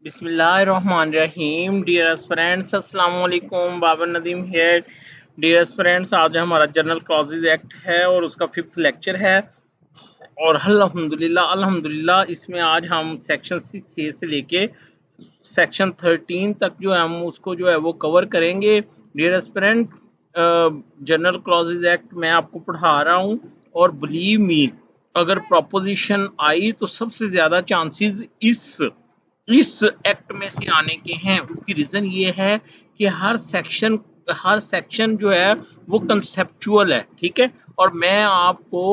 बिस्मिल्लाहिर्रहमानिर्रहीम। Dear aspirants, अस्सलाम वालेकुम। Babar Nadeem here. Dear aspirants, आज हमारा जनरल क्लॉजेज एक्ट है और उसका 5th लेक्चर है और अल्हम्दुलिल्लाह इसमें आज हम सेक्शन 6A से लेके सेक्शन 13 तक जो है हम उसको जो है वो कवर करेंगे। Dear aspirant, general clauses act मैं आपको पढ़ा रहा हूँ और बिलीव मी, अगर प्रॉपोजिशन आई तो सबसे ज्यादा चांसेस इस एक्ट में से आने के हैं। उसकी रीजन ये है कि हर सेक्शन जो है वो कंसेप्चुअल है, ठीक है। और मैं आपको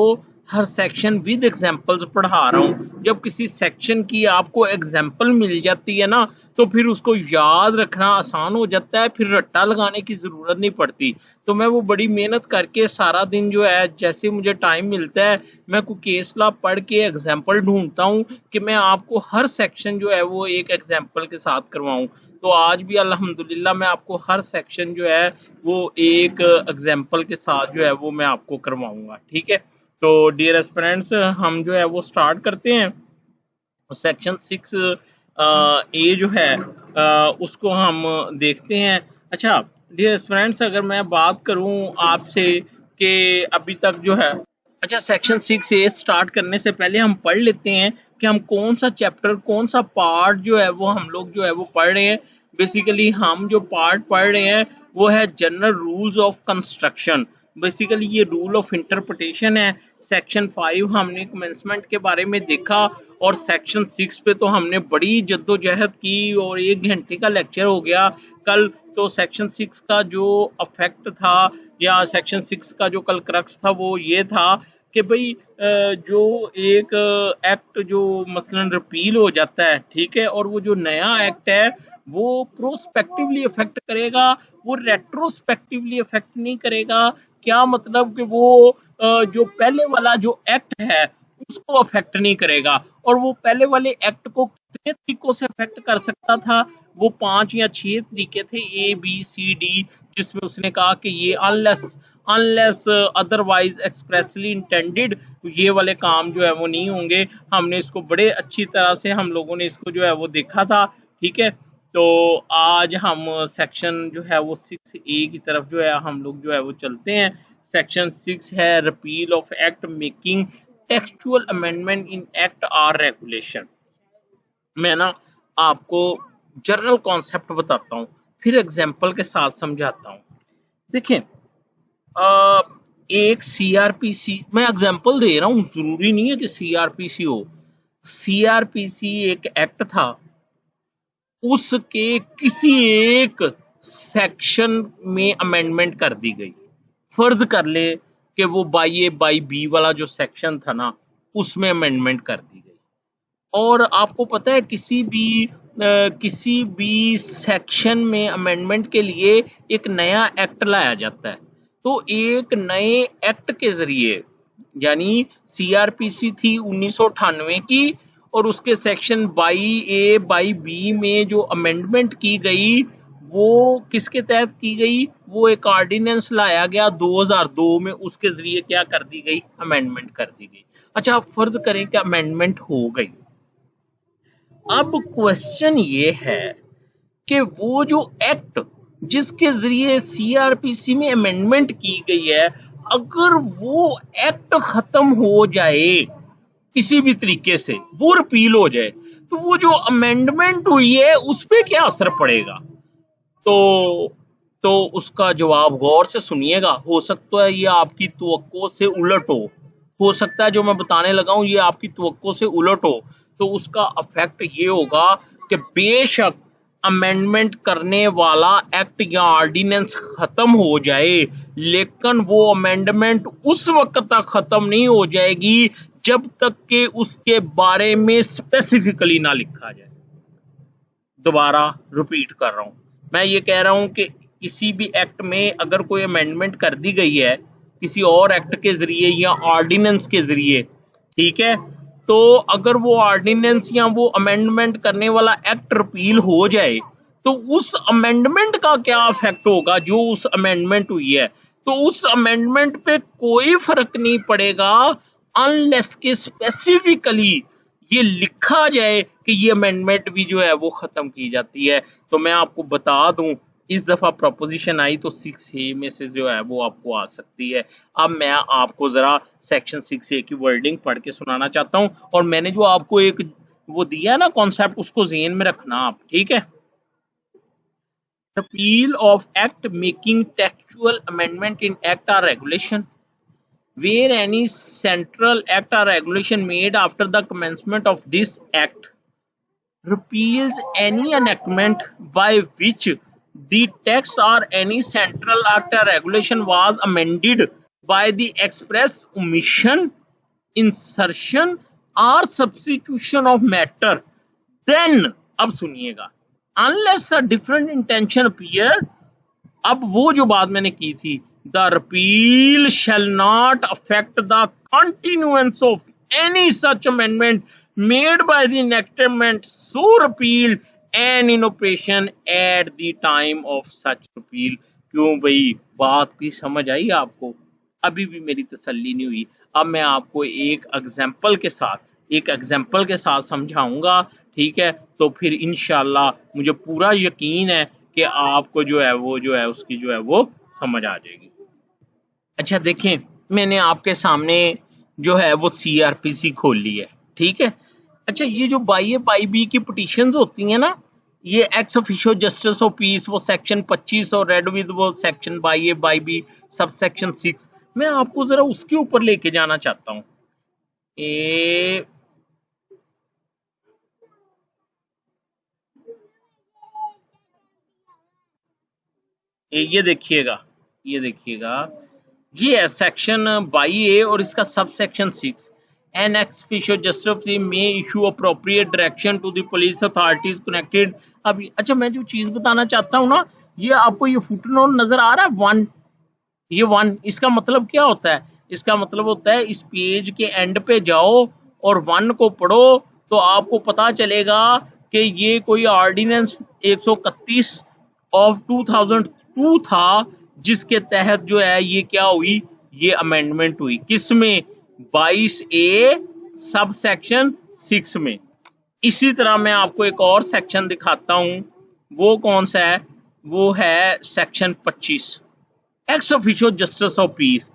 हर सेक्शन विद एग्जांपल्स पढ़ा रहा हूँ। जब किसी सेक्शन की आपको एग्जांपल मिल जाती है ना, तो फिर उसको याद रखना आसान हो जाता है, फिर रट्टा लगाने की जरूरत नहीं पड़ती। तो मैं वो बड़ी मेहनत करके सारा दिन जो है, जैसे मुझे टाइम मिलता है, मैं कोई केस लॉ पढ़ के एग्जांपल ढूंढता हूँ कि मैं आपको हर सेक्शन जो है वो एक एग्जांपल के साथ करवाऊँ। तो आज भी अल्हम्दुलिल्लाह मैं आपको हर सेक्शन जो है वो एक एग्जांपल के साथ जो है वो मैं आपको करवाऊंगा, ठीक है। तो डियर एस्पिरेंट्स, हम जो है वो स्टार्ट करते हैं। सेक्शन 6A जो है उसको हम देखते हैं। अच्छा डियर स्टूडेंट्स, अगर मैं बात करूं आपसे कि अभी तक जो है, अच्छा सेक्शन 6A स्टार्ट करने से पहले हम पढ़ लेते हैं कि हम कौन सा चैप्टर, कौन सा पार्ट जो है वो हम लोग जो है वो पढ़ रहे हैं। बेसिकली हम जो पार्ट पढ़ रहे हैं वो है general rules of construction. Basically ये रूल ऑफ इंटरप्रिटेशन है। सेक्शन 5 हमने कमेंसमेंट के बारे में देखा और सेक्शन 6 पे तो हमने बड़ी जद्दोजहद की और 1 घंटे का लेक्चर हो गया कल। तो सेक्शन 6 का जो अफेक्ट था या सेक्शन 6 का जो कल क्रक्स था वो ये था कि भाई जो एक एक्ट जो मसलन रिपील हो जाता है, ठीक है, और वो जो नया एक्ट है वो प्रोस्पेक्टिवली अफेक्ट करेगा, वो रेट्रोस्पेक्टिवली अफेक्ट नहीं करेगा। क्या मतलब कि वो जो पहले वाला जो एक्ट है उसको अफेक्ट नहीं करेगा। और वो पहले वाले एक्ट को कितने तरीकों से अफेक्ट कर सकता था? वो 5 या 6 तरीके थे, ABCD, जिसमें उसने कहा कि ये अनलेस अदरवाइज एक्सप्रेसली इंटेंडेड, ये वाले काम जो है वो नहीं होंगे। हमने इसको बड़े अच्छी तरह से हम लोगों ने इसको जो है वो देखा था, ठीक है। तो आज हम सेक्शन जो है वो 6A की तरफ जो है हम लोग जो है वो चलते हैं। सेक्शन 6 है repeal of act making textual amendment in act or regulation. मैं ना आपको जनरल कॉन्सेप्ट बताता हूँ, फिर एग्जाम्पल के साथ समझाता हूँ। देखें, एक सीआरपीसी, मैं एग्जाम्पल दे रहा हूँ, जरूरी नहीं है कि सीआरपीसी हो। सीआरपीसी एक एक्ट था, उसके किसी एक सेक्शन में अमेंडमेंट कर दी गई। फर्ज कर ले कि वो बाई ए बाई बी वाला जो सेक्शन था ना, उसमें अमेंडमेंट कर दी गई। और आपको पता है किसी भी सेक्शन में अमेंडमेंट के लिए एक नया एक्ट लाया जाता है। तो एक नए एक्ट के जरिए, यानी सीआरपीसी थी 1998 की, और उसके सेक्शन बाई ए बाई बी में जो अमेंडमेंट की गई वो किसके तहत की गई? वो एक ऑर्डिनेंस लाया गया 2002 में, उसके जरिए क्या कर दी गई? अमेंडमेंट कर दी गई। अच्छा, फर्ज करें कि अमेंडमेंट हो गई। अब क्वेश्चन ये है कि वो जो एक्ट जिसके जरिए सीआरपीसी में अमेंडमेंट की गई है, अगर वो एक्ट खत्म हो जाए किसी भी तरीके से, वो रिपील हो जाए, तो वो जो अमेंडमेंट हुई है उस पर क्या असर पड़ेगा? तो उसका जवाब गौर से सुनिएगा। हो सकता है ये आपकी तवक्को से उलट हो सकता है जो मैं बताने लगा हूं ये आपकी तवक्को से उलट हो। तो उसका इफेक्ट ये होगा कि बेशक अमेंडमेंट करने वाला एक्ट या ऑर्डिनेंस खत्म हो जाए, लेकिन वो अमेंडमेंट उस वक्त तक खत्म नहीं हो जाएगी जब तक कि उसके बारे में स्पेसिफिकली ना लिखा जाए। दोबारा रिपीट कर रहा हूं, मैं ये कह रहा हूं कि किसी भी एक्ट में अगर कोई अमेंडमेंट कर दी गई है किसी और एक्ट के जरिए या ऑर्डिनेंस के जरिए, ठीक है, तो अगर वो ऑर्डिनेंस या वो अमेंडमेंट करने वाला एक्ट रिपील हो जाए तो उस अमेंडमेंट का क्या इफेक्ट होगा जो उस अमेंडमेंट हुई है? तो उस अमेंडमेंट पे कोई फर्क नहीं पड़ेगा अनलेस के स्पेसिफिकली ये लिखा जाए कि ये अमेंडमेंट भी जो है वो खत्म की जाती है। तो मैं आपको बता दूं, इस दफा प्रोपोजिशन आई तो 6A में से जो है वो आपको आ सकती है। अब मैं आपको जरा सेक्शन 6A की वर्डिंग पढ़ के सुनाना चाहता हूं, और मैंने जो आपको एक वो दिया ना कॉन्सेप्ट, उसको ज़हन में रखना आप, ठीक है। Repeal of act making textual amendment in act or regulation where any central act or regulation made after the commencement of this act repeals any enactment by which the text or any central act or regulation was amended by the express omission, insertion or substitution of matter, then, अब सुनिएगा, unless a different intention appear, अब वो जो बात मैंने की थी, the repeal shall not affect the continuance of any such amendment made by the enactment so repealed and in operation at the time of such repeal. क्यों भाई, बात की समझ आई आपको? अभी भी मेरी तसल्ली नहीं हुई। अब मैं आपको एक एग्जाम्पल के साथ समझाऊंगा, ठीक है। तो फिर इंशाल्लाह मुझे पूरा यकीन है कि आपको जो है उसकी जो है वो समझ आ जाएगी। अच्छा देखें, मैंने आपके सामने जो है वो CRPC खोल ली है, ठीक है। अच्छा, ये जो बाई ए बाई बी की पिटीशंस होती हैं ना, ये ex officio justice of peace, वो सेक्शन 25 और रेड विद वो सेक्शन बाई ए बाई बी सब सेक्शन 6, मैं आपको जरा उसके ऊपर लेके जाना चाहता हूँ। ये देखिएगा, ये है सेक्शन 22A और इसका sub section 6। An ex officio justice may issue appropriate direction to the police authorities connected. अब अच्छा, मैं जो चीज बताना चाहता हूँ ना, ये आपको ये फुटनोट नजर आ रहा है 1, ये 1, इसका मतलब क्या होता है? इसका मतलब होता है इस पेज के एंड पे जाओ और 1 को पढ़ो तो आपको पता चलेगा कि ये कोई ऑर्डिनेंस 131 ऑफ 2002 था, जिसके तहत जो है ये क्या हुई, ये अमेंडमेंट हुई। किसमें? 22A सब सेक्शन 6 में। इसी तरह मैं आपको एक और सेक्शन दिखाता हूं, वो कौन सा है? वो है section 25, x officio justice of piece.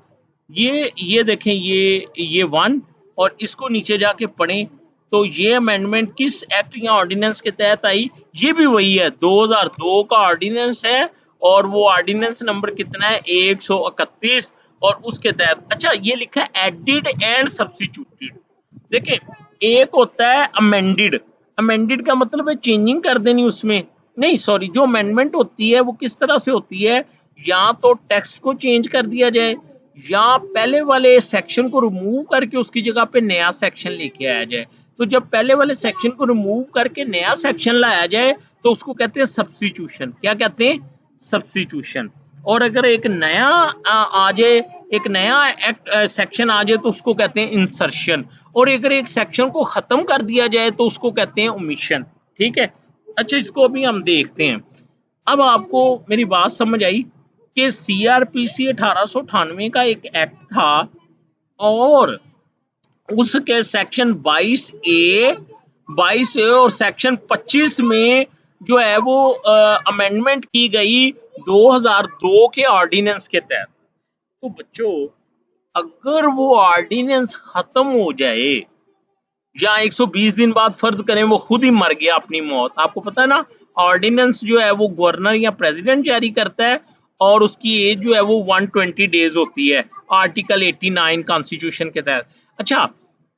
ये देखें, ये 1, और इसको नीचे जाके पढ़ें तो ये अमेंडमेंट किस एक्ट या ऑर्डिनेंस के तहत आई? ये भी वही है, 2002 का ऑर्डिनेंस है, और वो ऑर्डिनेंस नंबर कितना है? 131, और उसके तहत अच्छा ये लिखा है एडिड एंड सब्स्टिट्यूटेड। देखें, एक होता है अमेंडेड, अमेंडेड का मतलब है चेंजिंग कर देनी उसमें, नहीं सॉरी, जो अमेंडमेंट होती है वो किस तरह से होती है, या तो टेक्स्ट को चेंज कर दिया जाए, या पहले वाले सेक्शन को रिमूव करके उसकी जगह पे नया सेक्शन लेके आया जाए। तो जब पहले वाले सेक्शन को रिमूव करके नया सेक्शन लाया जाए तो उसको कहते हैं सब्स्टिट्यूशन। क्या कहते हैं? सब्स्टिट्यूशन। और अगर एक नया आ जाए, एक नया एक्ट सेक्शन आ जाए तो उसको कहते हैं इंसर्शन। और अगर एक सेक्शन को खत्म कर दिया जाए तो उसको कहते हैं ओमिशन, ठीक है। अच्छा, इसको अभी हम देखते हैं। अब आपको मेरी बात समझ आई कि CRPC 1898 का एक एक्ट था, और उसके सेक्शन 22A और सेक्शन 25 में जो है वो अमेंडमेंट की गई 2002 के ऑर्डिनेंस के तहत। तो बच्चों, अगर वो ऑर्डिनेंस खत्म हो जाए, या 120 दिन बाद फर्ज करें वो खुद ही मर गया अपनी मौत, आपको पता है ना, ऑर्डिनेंस जो है वो गवर्नर या प्रेसिडेंट जारी करता है, और उसकी एज जो है वो 120 डेज होती है आर्टिकल 89 कॉन्स्टिट्यूशन के तहत। अच्छा,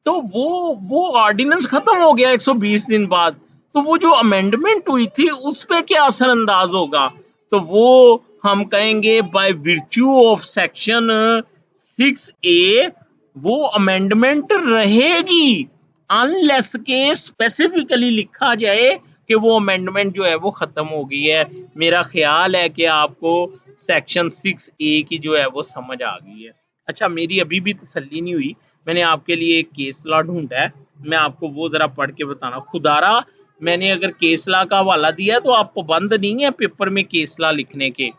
तो वो ऑर्डिनेंस खत्म हो गया 120 दिन बाद, तो वो जो अमेंडमेंट हुई थी उस पे क्या असरअंदाज होगा? तो वो हम कहेंगे bye virtue of section 6A वो अमेंडमेंट रहेगी, अनलेस के स्पेसिफिकली लिखा जाए कि वो अमेंडमेंट जो है वो खत्म हो गई है। मेरा ख्याल है कि आपको सेक्शन 6A की जो है वो समझ आ गई है। अच्छा, मेरी अभी भी तसल्ली नहीं हुई, मैंने आपके लिए एक केस लॉ ढूंढा है, मैं आपको वो जरा पढ़ के बताना। खुदारा, मैंने अगर केस लॉ का हवाला दिया तो आप पाबंद नहीं है पेपर में केस लॉ लिखने के,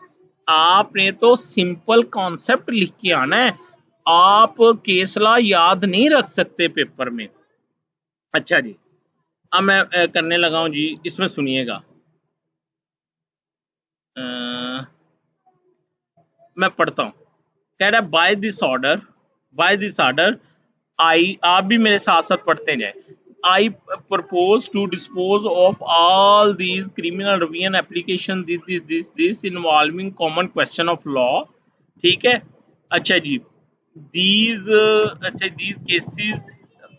आपने तो सिंपल कॉन्सेप्ट लिख के आना है। आप केस लॉ याद नहीं रख सकते पेपर में। अच्छा जी, अब मैं करने लगा हूं जी, इसमें सुनिएगा। मैं पढ़ता हूँ। कह रहा है बाय दिस ऑर्डर आई, आप भी मेरे साथ साथ पढ़ते जाए। I propose to dispose of all these criminal revision application this involving common question of law. ठीक है, अच्छा जी, these cases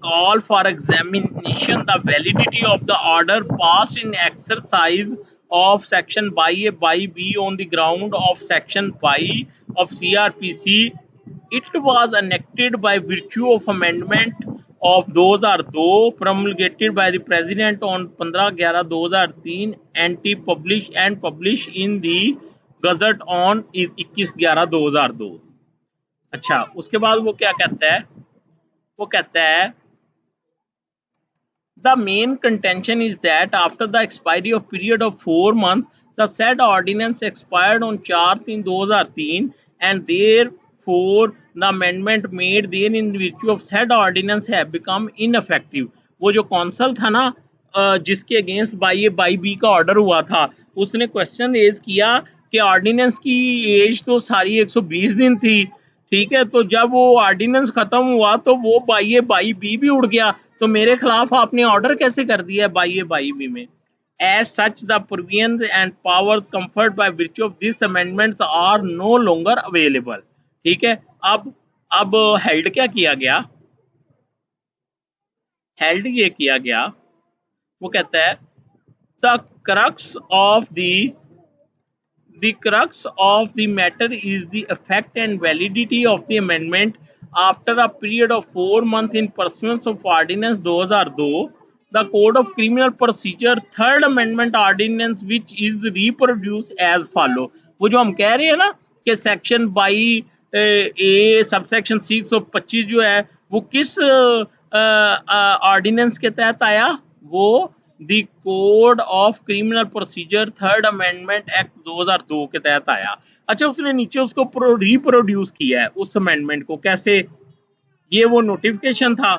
call for examination the validity of the order passed in exercise of section by A by B on the ground of section by of CRPC. It was enacted by virtue of amendment of 2002 promulgated by the president on 15/11/2003 anti published and published in the gazette on 21/11/2002। अच्छा, उसके बाद वो क्या कहता है, वो कहता है the main contention is that after the expiry of period of 4 months, the said ordinance expired on 4/3/2003 and therefore the amendment made therein in virtue of said ordinance have become ineffective। वो जो council था ना, जिसके against by B का order हुआ था, उसने question raise किया कि ऑर्डिनेंस की एज तो सारी 120 दिन थी। ठीक है, तो जब वो ऑर्डिनेंस खत्म हुआ तो वो बाई बी भी उड़ गया, तो मेरे खिलाफ आपने ऑर्डर कैसे कर दिया बाई बी में। As such the provisions and powers conferred by virtue of these amendments are no longer available. ठीक है, अब हेल्ड क्या किया गया, हेल्ड ये किया गया, वो कहता है the crux of the crux of the matter is the effect and validity of the amendment after a period of 4 months in pursuance of Ordinance 2002, the Code of Criminal Procedure Third Amendment Ordinance, which is reproduced as follow। वो जो हम कह रहे हैं ना कि section बाई ए subsection 625 जो है वो किस ऑर्डिनेंस के तहत आया, वो दी code of criminal procedure third amendment act 2002 के तहत आया। अच्छा, उसने नीचे उसको रिप्रोड्यूस किया है उस अमेंडमेंट को, कैसे, ये वो नोटिफिकेशन था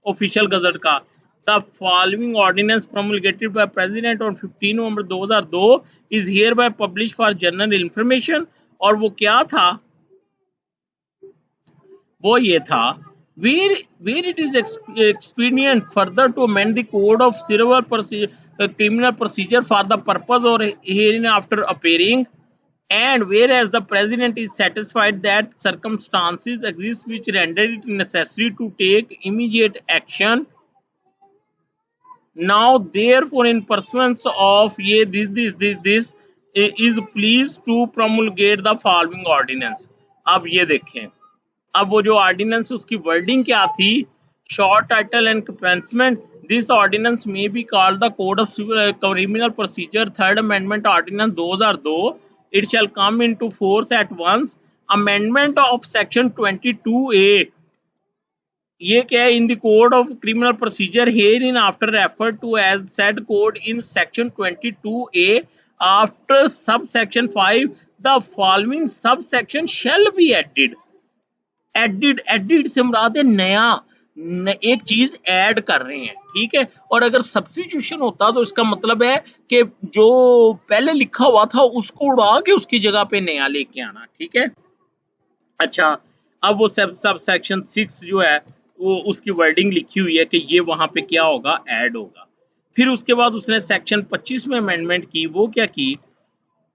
ऑफिशियल गजट का। The following ordinance promulgated by president on 15 November 2002 is hereby publish for general information. और वो क्या था, वो ये था, where it is expedient further to amend the code of civil criminal procedure for the purpose or hereinafter appearing, and whereas the president is satisfied that circumstances exist which render it necessary to take immediate action, now therefore in pursuance of this is pleased to promulgate the following ordinance। अब ये देखें, अब वो जो ordinance उसकी wording क्या थी, short title and commencement, this ordinance may be called the code of criminal procedure third amendment ordinance 2002। It shall come into force at once. Amendment of section 22A, ये क्या है, in the code of criminal procedure hereinafter refer to as said code in section 22A after sub section 5 the following sub section shall be added. Added से मुराद है नया, एक चीज add कर रहे हैं। ठीक है, और अगर सब्स्टिट्यूशन होता तो इसका मतलब है कि जो पहले लिखा हुआ था उसको उड़ा के उसकी जगह पे नया लेके आना। ठीक है, अच्छा, अब वो सब सेक्शन 6 जो है वो उसकी वर्डिंग लिखी हुई है कि ये वहां पे क्या होगा, ऐड होगा। फिर उसके बाद उसने सेक्शन 25 में अमेंडमेंट की, वो क्या की,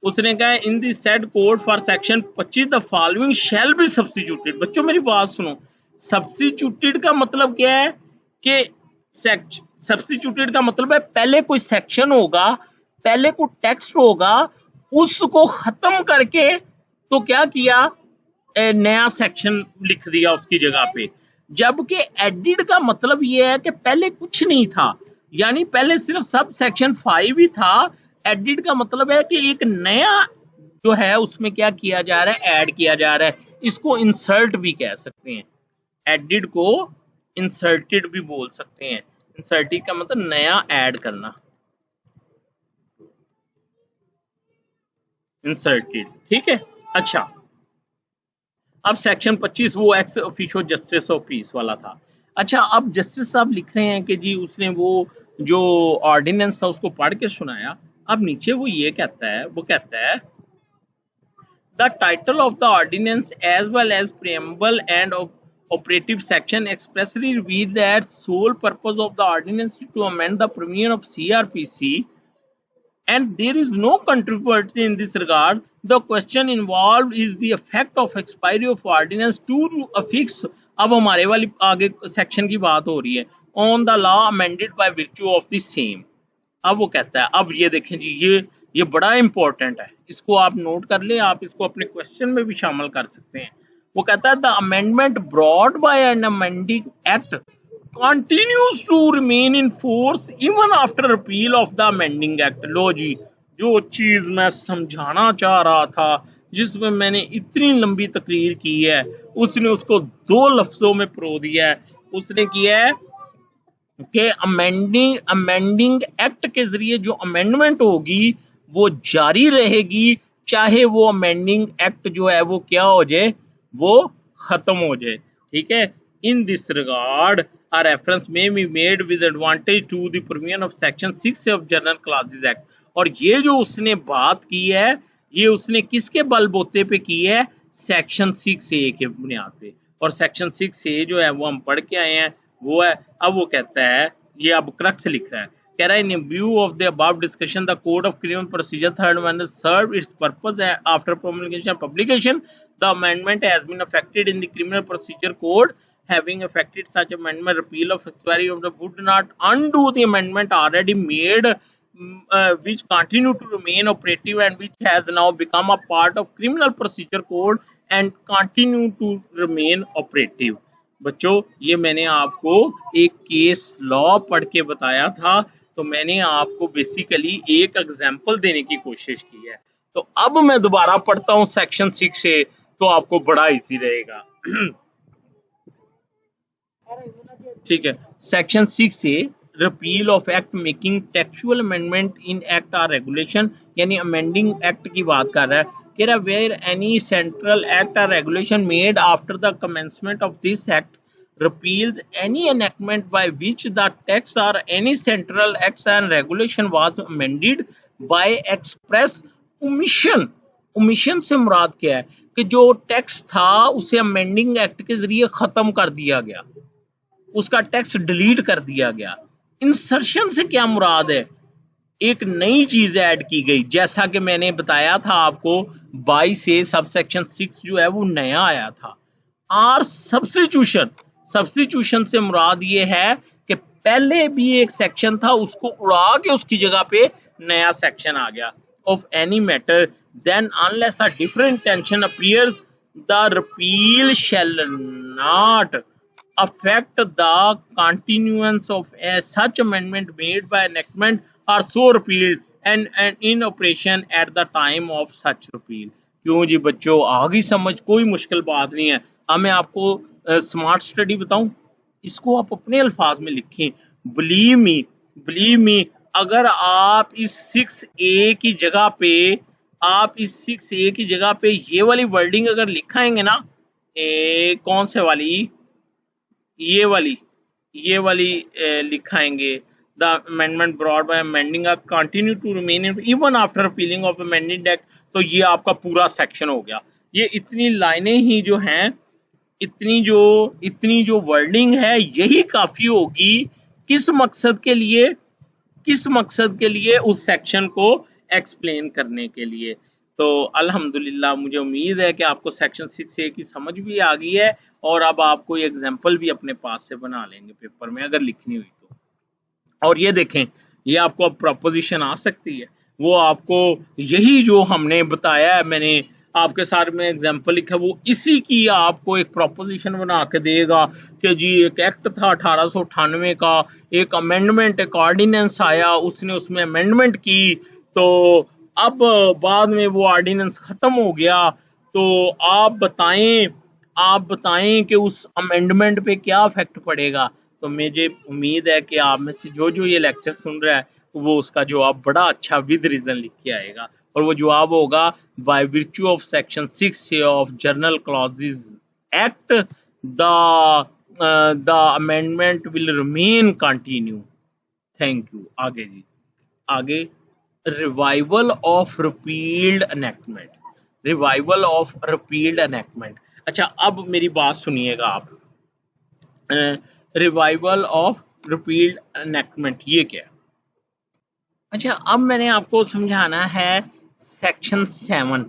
उसने कहा in the said code for section 25 the following shall be substituted. बच्चों मेरी बात सुनो, सब्स्टिट्यूटेड का मतलब क्या है कि सब्स्टिट्यूटेड का मतलब है पहले कोई सेक्शन होगा, पहले कोई टेक्स्ट होगा, उसको खत्म करके तो क्या किया, नया सेक्शन लिख दिया उसकी जगह पे। जबकि एडिड का मतलब यह है कि पहले कुछ नहीं था, यानी पहले सिर्फ सब सेक्शन 5 ही था। एडिड का मतलब है कि एक नया जो है उसमें क्या किया जा रहा है, ऐड किया जा रहा है। इसको इंसर्ट भी कह सकते हैं, एडिड को इंसर्टेड भी बोल सकते हैं। इंसर्टेड का मतलब नया ऐड करना, इंसर्टेड। ठीक है, अच्छा, अब सेक्शन 25 वो x officio justice of piece वाला था। अच्छा, अब जस्टिस साहब लिख रहे हैं कि जी उसने वो जो ऑर्डिनेंस था उसको पढ़ के सुनाया। अब नीचे वो ये कहता है, वो कहता है the title of the ordinance as well as preamble and operative section expressly reveal that sole purpose of the ordinance is to amend the provision of CRPC, and there is no controversy in this regard. The question involved is the effect of expiry of ordinance to affix, अब हमारे वाली आगे section की बात हो रही है, on the law amended by virtue of the same। अब वो कहता है, अब ये देखें जी, ये बड़ा इंपॉर्टेंट है, इसको आप नोट कर ले, आप इसको अपने क्वेश्चन में भी शामिल कर सकते हैं। वो कहता है the amendment brought by an amending act continues to remain in force even after repeal of the amending act। लो जी, जो चीज मैं समझाना चाह रहा था, जिसमें मैंने इतनी लंबी तकरीर की है, उसने उसको 2 लफ्जों में परो दिया है। उसने किया है कि अमेंडिंग एक्ट के जरिए जो अमेंडमेंट होगी वो जारी रहेगी, चाहे वो अमेंडिंग एक्ट जो है वो क्या हो जाए, वो खत्म हो जाए। ठीक है, in this regard a reference may be made with advantage to the provision of section 6 of General Clauses Act। और ये जो उसने बात की है, ये उसने किसके बलबूते पे की है, सेक्शन 6A के बुनियाद पे। और सेक्शन 6A जो है वो हम पढ़ के आए हैं, वो है। अब वो कहता है, ये अब क्रक्स लिख रहा है, कह रहा है in view of the above discussion the code of criminal procedure third amendment serve its purpose after promulgation publication the amendment has been affected in the criminal procedure code having affected such amendment repeal of expiry of the would not undo the amendment already made, which continue to remain operative and which has now become a part of criminal procedure code and continue to remain operative। बच्चों, ये मैंने आपको एक case law पढ़ के बताया था, तो मैंने आपको बेसिकली एक एग्जांपल देने की कोशिश की है। तो अब मैं दोबारा पढ़ता हूँ सेक्शन 6 से, तो आपको बड़ा इजी रहेगा। ठीक है, सेक्शन 6 से repeal of act making textual amendment in act और रेगुलेशन, यानी अमेंडिंग एक्ट की बात कर रहा है। कह रहा वेयर एनी सेंट्रल एक्ट और regulation made after the commencement of this act repeals any enactment by which the text or any central acts and regulation was amended by express omission। omission से मुराद क्या है कि जो text था उसे amending act के जरिए खत्म कर दिया गया, उसका टेक्स्ट डिलीट कर दिया गया। इंसर्शन से क्या मुराद है, एक नई चीज ऐड की गई, जैसा कि मैंने बताया था आपको 22 से सबसेक्शन 6 जो है वो नया आया था। और सब्स्टिट्यूशन से मुराद ये है कि पहले भी एक सेक्शन था, उसको उड़ा के उसकी जगह पे नया सेक्शन आ गया। Of any matter then unless a different intention appears the repeal shall not affect the continuance of such amendment made by enactment are so repealed and in operation at the time of such repeal। क्यों जी बच्चों, आ गई समझ, कोई मुश्किल बात नहीं है। अब मैं आपको स्मार्ट स्टडी बताऊं, इसको आप अपने अल्फाज में लिखें। बिलीव मी, अगर आप इस 6A की जगह पे, ये वाली वर्डिंग अगर लिखाएंगे ना, कौन से वाली, ये वाली लिखाएंगे, the amendment brought by amending act continue to remain even after repealing of amended act, तो ये आपका पूरा सेक्शन हो गया। ये इतनी लाइनें ही जो हैं, इतनी जो वर्डिंग है, यही काफी होगी किस मकसद के लिए, उस सेक्शन को एक्सप्लेन करने के लिए। तो अल्हम्दुलिल्लाह, मुझे उम्मीद है कि आपको सेक्शन 6A की समझ भी आ गई है, और अब आप कोई एग्जाम्पल भी अपने पास से बना लेंगे पेपर में अगर लिखनी हुई तो। और ये देखें, ये आपको अब प्रपोजिशन आ सकती है, वो आपको यही जो हमने बताया है, मैंने आपके साथ में एग्जाम्पल लिखा, वो इसी की आपको एक प्रपोजिशन बना के देगा कि जी एक एक्ट था 1898 का, एक अमेंडमेंट, एक ऑर्डिनेंस आया, उसने उसमें अमेंडमेंट की, तो अब बाद में वो ऑर्डिनेंस खत्म हो गया, तो आप बताएं कि उस अमेंडमेंट पे क्या इफेक्ट पड़ेगा। तो मुझे उम्मीद है कि आप में से जो ये लेक्चर सुन रहा है वो उसका जवाब बड़ा अच्छा विद रीजन लिख के आएगा, और वो जवाब होगा by virtue of section 6 of general clauses act the the amendment will remain continue. Thank you. आगे जी, आगे revival of repealed enactment, revival of repealed enactment. अच्छा, अब मेरी बात सुनिएगा आप, रिवाइवल ऑफ रिपील्ड एनेक्टमेंट ये क्या है? अच्छा, अब मैंने आपको समझाना है सेक्शन 7।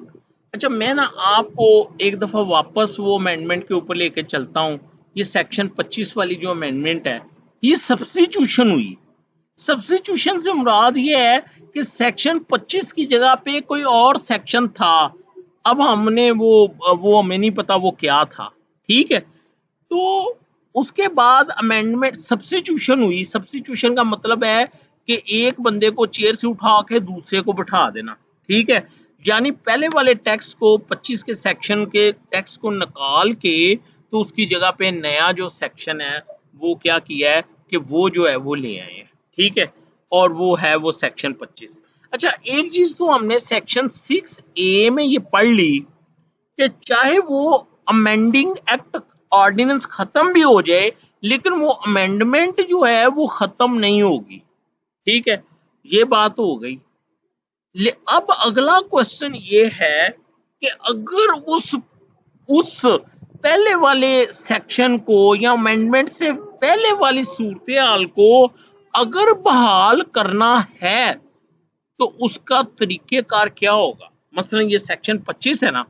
अच्छा, मैं ना आपको एक दफा वापस वो अमेंडमेंट के ऊपर लेके चलता हूँ। ये सेक्शन 25 वाली जो अमेंडमेंट है, ये सब्स्टिट्यूशन हुई। सब्स्टिट्यूशन से मुराद ये है कि सेक्शन 25 की जगह पे कोई और सेक्शन था। अब हमने वो हमें नहीं पता वो क्या था, ठीक है। तो उसके बाद अमेंडमेंट सब्स्टिट्यूशन हुई। सब्स्टिट्यूशन का मतलब है कि एक बंदे को चेयर से उठा के दूसरे को बिठा देना, ठीक है। यानी पहले वाले टेक्स्ट को 25 के सेक्शन के टेक्स्ट को निकाल के तो उसकी जगह पे नया जो सेक्शन है वो क्या किया है कि वो जो है वो ले आए हैं, ठीक है। और वो है वो सेक्शन 25। अच्छा, एक चीज तो हमने सेक्शन 6A में ये पढ़ ली कि चाहे वो अमेंडिंग एक्ट ऑर्डिनेंस खत्म भी हो जाए, लेकिन वो अमेंडमेंट जो है वो खत्म नहीं होगी, ठीक है। ये बात हो गई। अब अगला क्वेश्चन ये है कि अगर उस पहले वाले सेक्शन को या अमेंडमेंट से पहले वाली सूरत हाल को अगर बहाल करना है तो उसका तरीकेकार क्या होगा। मसलन ये सेक्शन 25 है ना,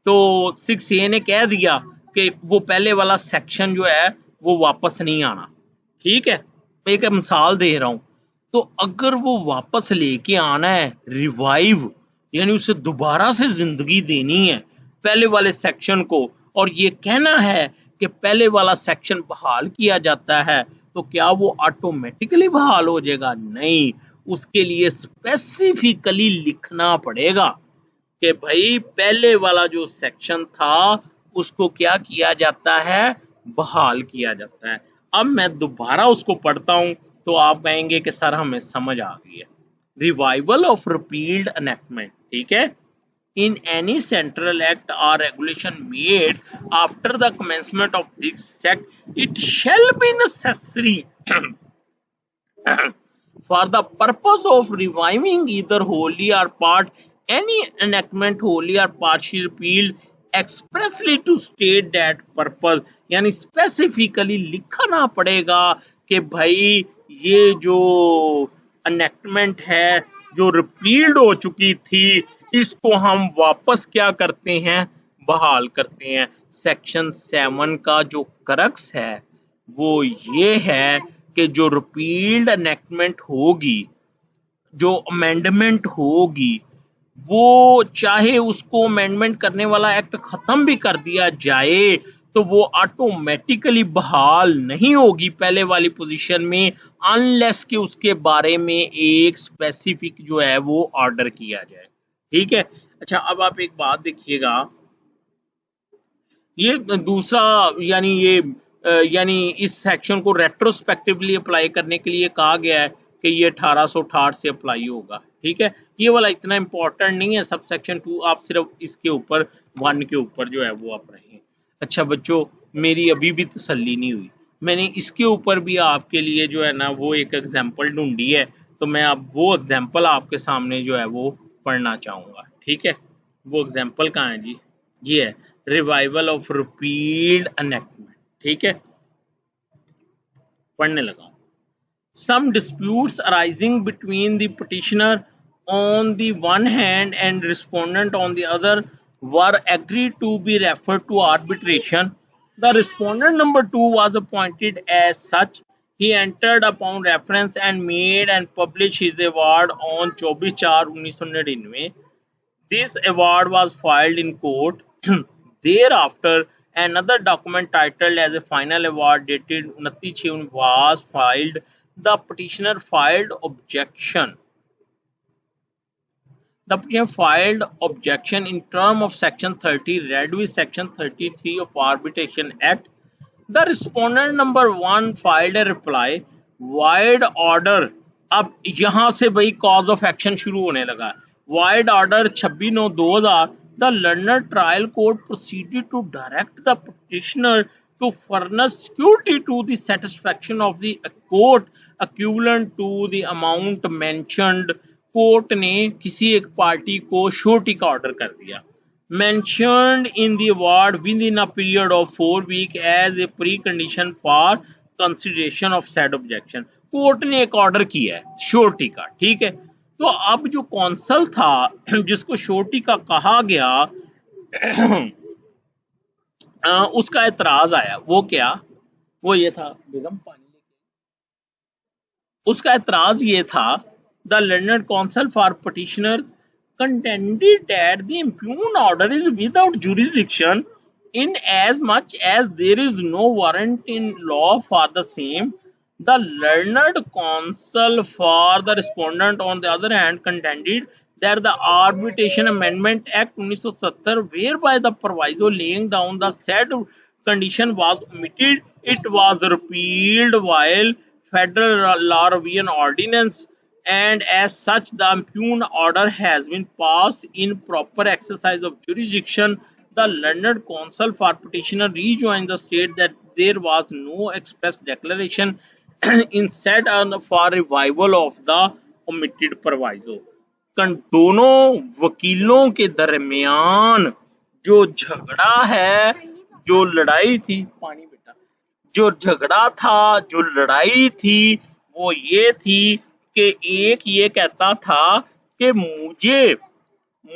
तो 6A ने कह दिया कि वो पहले वाला सेक्शन जो है वो वापस नहीं आना, ठीक है। मैं एक मिसाल दे रहा हूं। तो अगर वो वापस लेके आना है, रिवाइव यानी उसे दोबारा से जिंदगी देनी है पहले वाले सेक्शन को, और ये कहना है कि पहले वाला सेक्शन बहाल किया जाता है, तो क्या वो ऑटोमेटिकली बहाल हो जाएगा? नहीं, उसके लिए स्पेसिफिकली लिखना पड़ेगा कि भाई पहले वाला जो सेक्शन था उसको क्या किया जाता है, बहाल किया जाता है। अब मैं दोबारा उसको पढ़ता हूं तो आप कहेंगे कि सर हमें समझ आ गई है। रिवाइवल ऑफ रिपील्ड एनेक्टमेंट, ठीक है। इन एनी सेंट्रल एक्ट और regulation made after the commencement of this act it shall be necessary for the purpose of reviving either wholly or part any enactment wholly or partially repealed expressly to state that purpose, यानी specifically लिखना पड़ेगा कि भाई ये जो enactment है जो repealed हो चुकी थी इसको हम वापस क्या करते हैं, बहाल करते हैं। सेक्शन 7 का जो क्रक्स है वो ये है कि जो रिपील्ड एनेक्टमेंट होगी, जो अमेंडमेंट होगी, वो चाहे उसको अमेंडमेंट करने वाला एक्ट खत्म भी कर दिया जाए तो वो ऑटोमेटिकली बहाल नहीं होगी पहले वाली पोजीशन में, अनलेस कि उसके बारे में एक स्पेसिफिक जो है वो ऑर्डर किया जाए, ठीक है। अच्छा, अब आप एक बात देखिएगा, ये दूसरा यानी यानी इस सेक्शन को रेट्रोस्पेक्टिवली अप्लाई करने के लिए कहा गया है कि ये 1868 से अप्लाई होगा, ठीक है। ये वाला इतना इंपॉर्टेंट नहीं है। सब सेक्शन 2 आप सिर्फ इसके ऊपर 1 के ऊपर जो है वो आप रहें। अच्छा बच्चों, मेरी अभी भी तसल्ली नहीं हुई। मैंने इसके ऊपर भी आपके लिए जो है ना वो एक एग्जाम्पल ढूंढी है, तो मैं अब वो एग्जाम्पल आपके सामने जो है वो पढ़ना चाहूंगा, ठीक है। वो एग्जाम्पल कहाँ है जी? ये है रिवाइवल ऑफ रिपील्ड एनेक्टमेंट, ठीक है। पढ़ने लगा। Some disputes arising between the petitioner on the one hand and respondent on the other were agreed to be referred to arbitration. The respondent number 2 was appointed as such. He entered upon reference and made and published his award on 24/4/1999. This award was filed in court. Thereafter, another document titled as a final award dated 29/6 was filed. The petitioner filed objection. The petitioner filed objection in term of section 30 read with section 33 of Arbitration Act. The respondent number 1 filed a reply. Void order. अब यहां से भाई cause of action शुरू होने लगा। Void order 26/9/2000. The learned trial court proceeded to direct the petitioner to furnish security to the satisfaction of the court equivalent to the amount mentioned. Court ने किसी एक पार्टी को श्योरिटी का order कर दिया, mentioned in the award within a period of 4 weeks as a precondition for consideration of said objection. Court ने एक order किया है श्योरिटी का, ठीक है। तो अब जो कौंसल था जिसको श्योरिटी का कहा गया उसका एतराज आया। वो क्या, वो ये था, बेगम पानी लेके, उसका एतराज ये था, the learned council for petitioners contended that the impugned order is without jurisdiction in as much as there is no warrant in law for the same. The learned counsel for the respondent, on the other hand, contended that the Arbitration Amendment Act 1970, whereby the proviso laying down the said condition was omitted, it was repealed while Federal Law Revision Ordinance, and as such the impugned order has been passed in proper exercise of jurisdiction. The learned counsel for petitioner rejoined the state that there was no express declaration instead for revival of the omitted proviso. दोनों वकीलों के दरमियान जो झगड़ा है, जो लड़ाई थी, पानी बेटा, जो झगड़ा था, जो लड़ाई थी, वो ये थी कि एक ये कहता था कि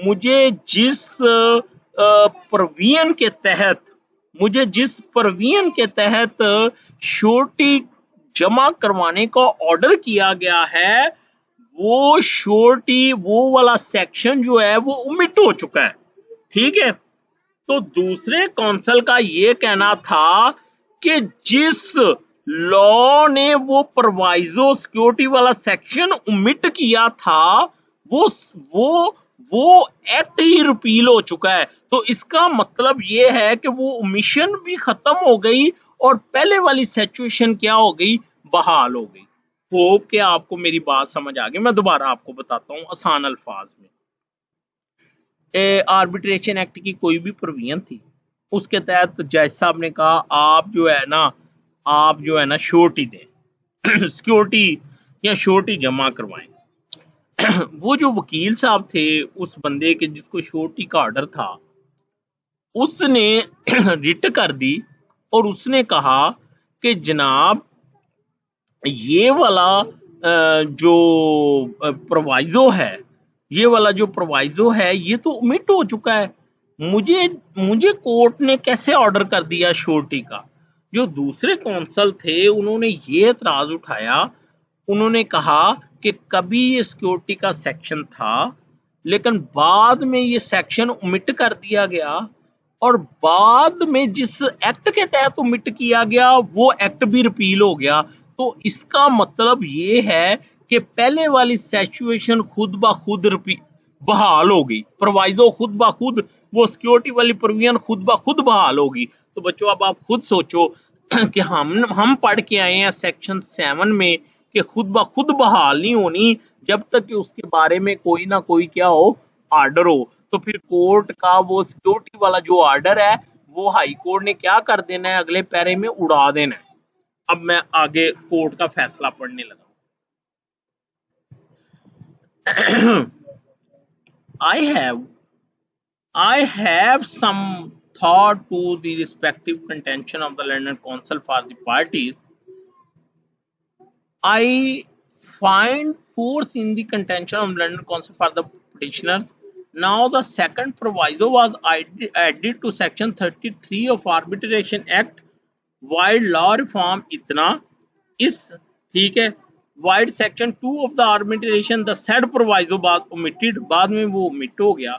मुझे जिस प्रोविजन के तहत श्योरिटी जमा करवाने का ऑर्डर किया गया है, वो श्योरिटी, वो वाला सेक्शन जो है वो ओमिट हो चुका है, ठीक है। तो दूसरे काउंसिल का ये कहना था कि जिस लॉ ने वो प्रोवाइजो सिक्योरिटी वाला सेक्शन ओमिट किया था, वो एक्ट ही रिपील हो चुका है। तो इसका मतलब ये है कि वो ओमिशन भी खत्म हो गई और पहले वाली सिचुएशन क्या हो गई, बहाल हो गई। होप कि आपको मेरी बात समझ आ गई। मैं दोबारा आपको बताता हूँ आसान अल्फाज में। आर्बिट्रेशन एक्ट की कोई भी प्रोविजन थी, उसके तहत जज साहब ने कहा आप जो है ना श्योरिटी दें, सिक्योरिटी या श्योरिटी जमा करवाएं। वो जो वकील साहब थे उस बंदे के जिसको श्योरिटी का ऑर्डर था, उसने रिट कर दी और उसने कहा कि जनाब ये वाला जो प्रोवाइजो है, ये तो ओमिट हो चुका है। मुझे कोर्ट ने कैसे ऑर्डर कर दिया श्योरिटी का। जो दूसरे काउंसिल थे उन्होंने ये एतराज उठाया, उन्होंने कहा कि कभी ये सिक्योरिटी का सेक्शन था लेकिन बाद में ये सेक्शन ओमिट कर दिया गया और बाद में जिस एक्ट के तहत ओमिट किया गया वो एक्ट भी रिपील हो गया। तो इसका मतलब ये है कि पहले वाली सिचुएशन खुद ब खुद बहाल हो गई, प्रोवाइजो खुद ब खुद, वो सिक्योरिटी वाली प्रोविजन खुद ब खुद बहाल होगी। तो बच्चों अब आप खुद सोचो कि हम पढ़ के आए हैं सेक्शन 7 में कि खुद ब खुद बहाल नहीं होनी जब तक कि उसके बारे में कोई ना कोई क्या हो, ऑर्डर हो। तो फिर कोर्ट का वो सिक्योरिटी वाला जो ऑर्डर है वो हाई कोर्ट ने क्या कर देना है, अगले पैरे में उड़ा देना है। अब मैं आगे कोर्ट का फैसला पढ़ने लगा। I have some thought to the respective contention of the learned counsel for the parties. I find force in the contention of learned counsel for the petitioners. Now the second proviso was added to section 33 of Arbitration Act while law reform इतना इस, ठीक है, wide section 2 of the arbitration the said proviso बाद omitted, बाद में वो omit हो गया।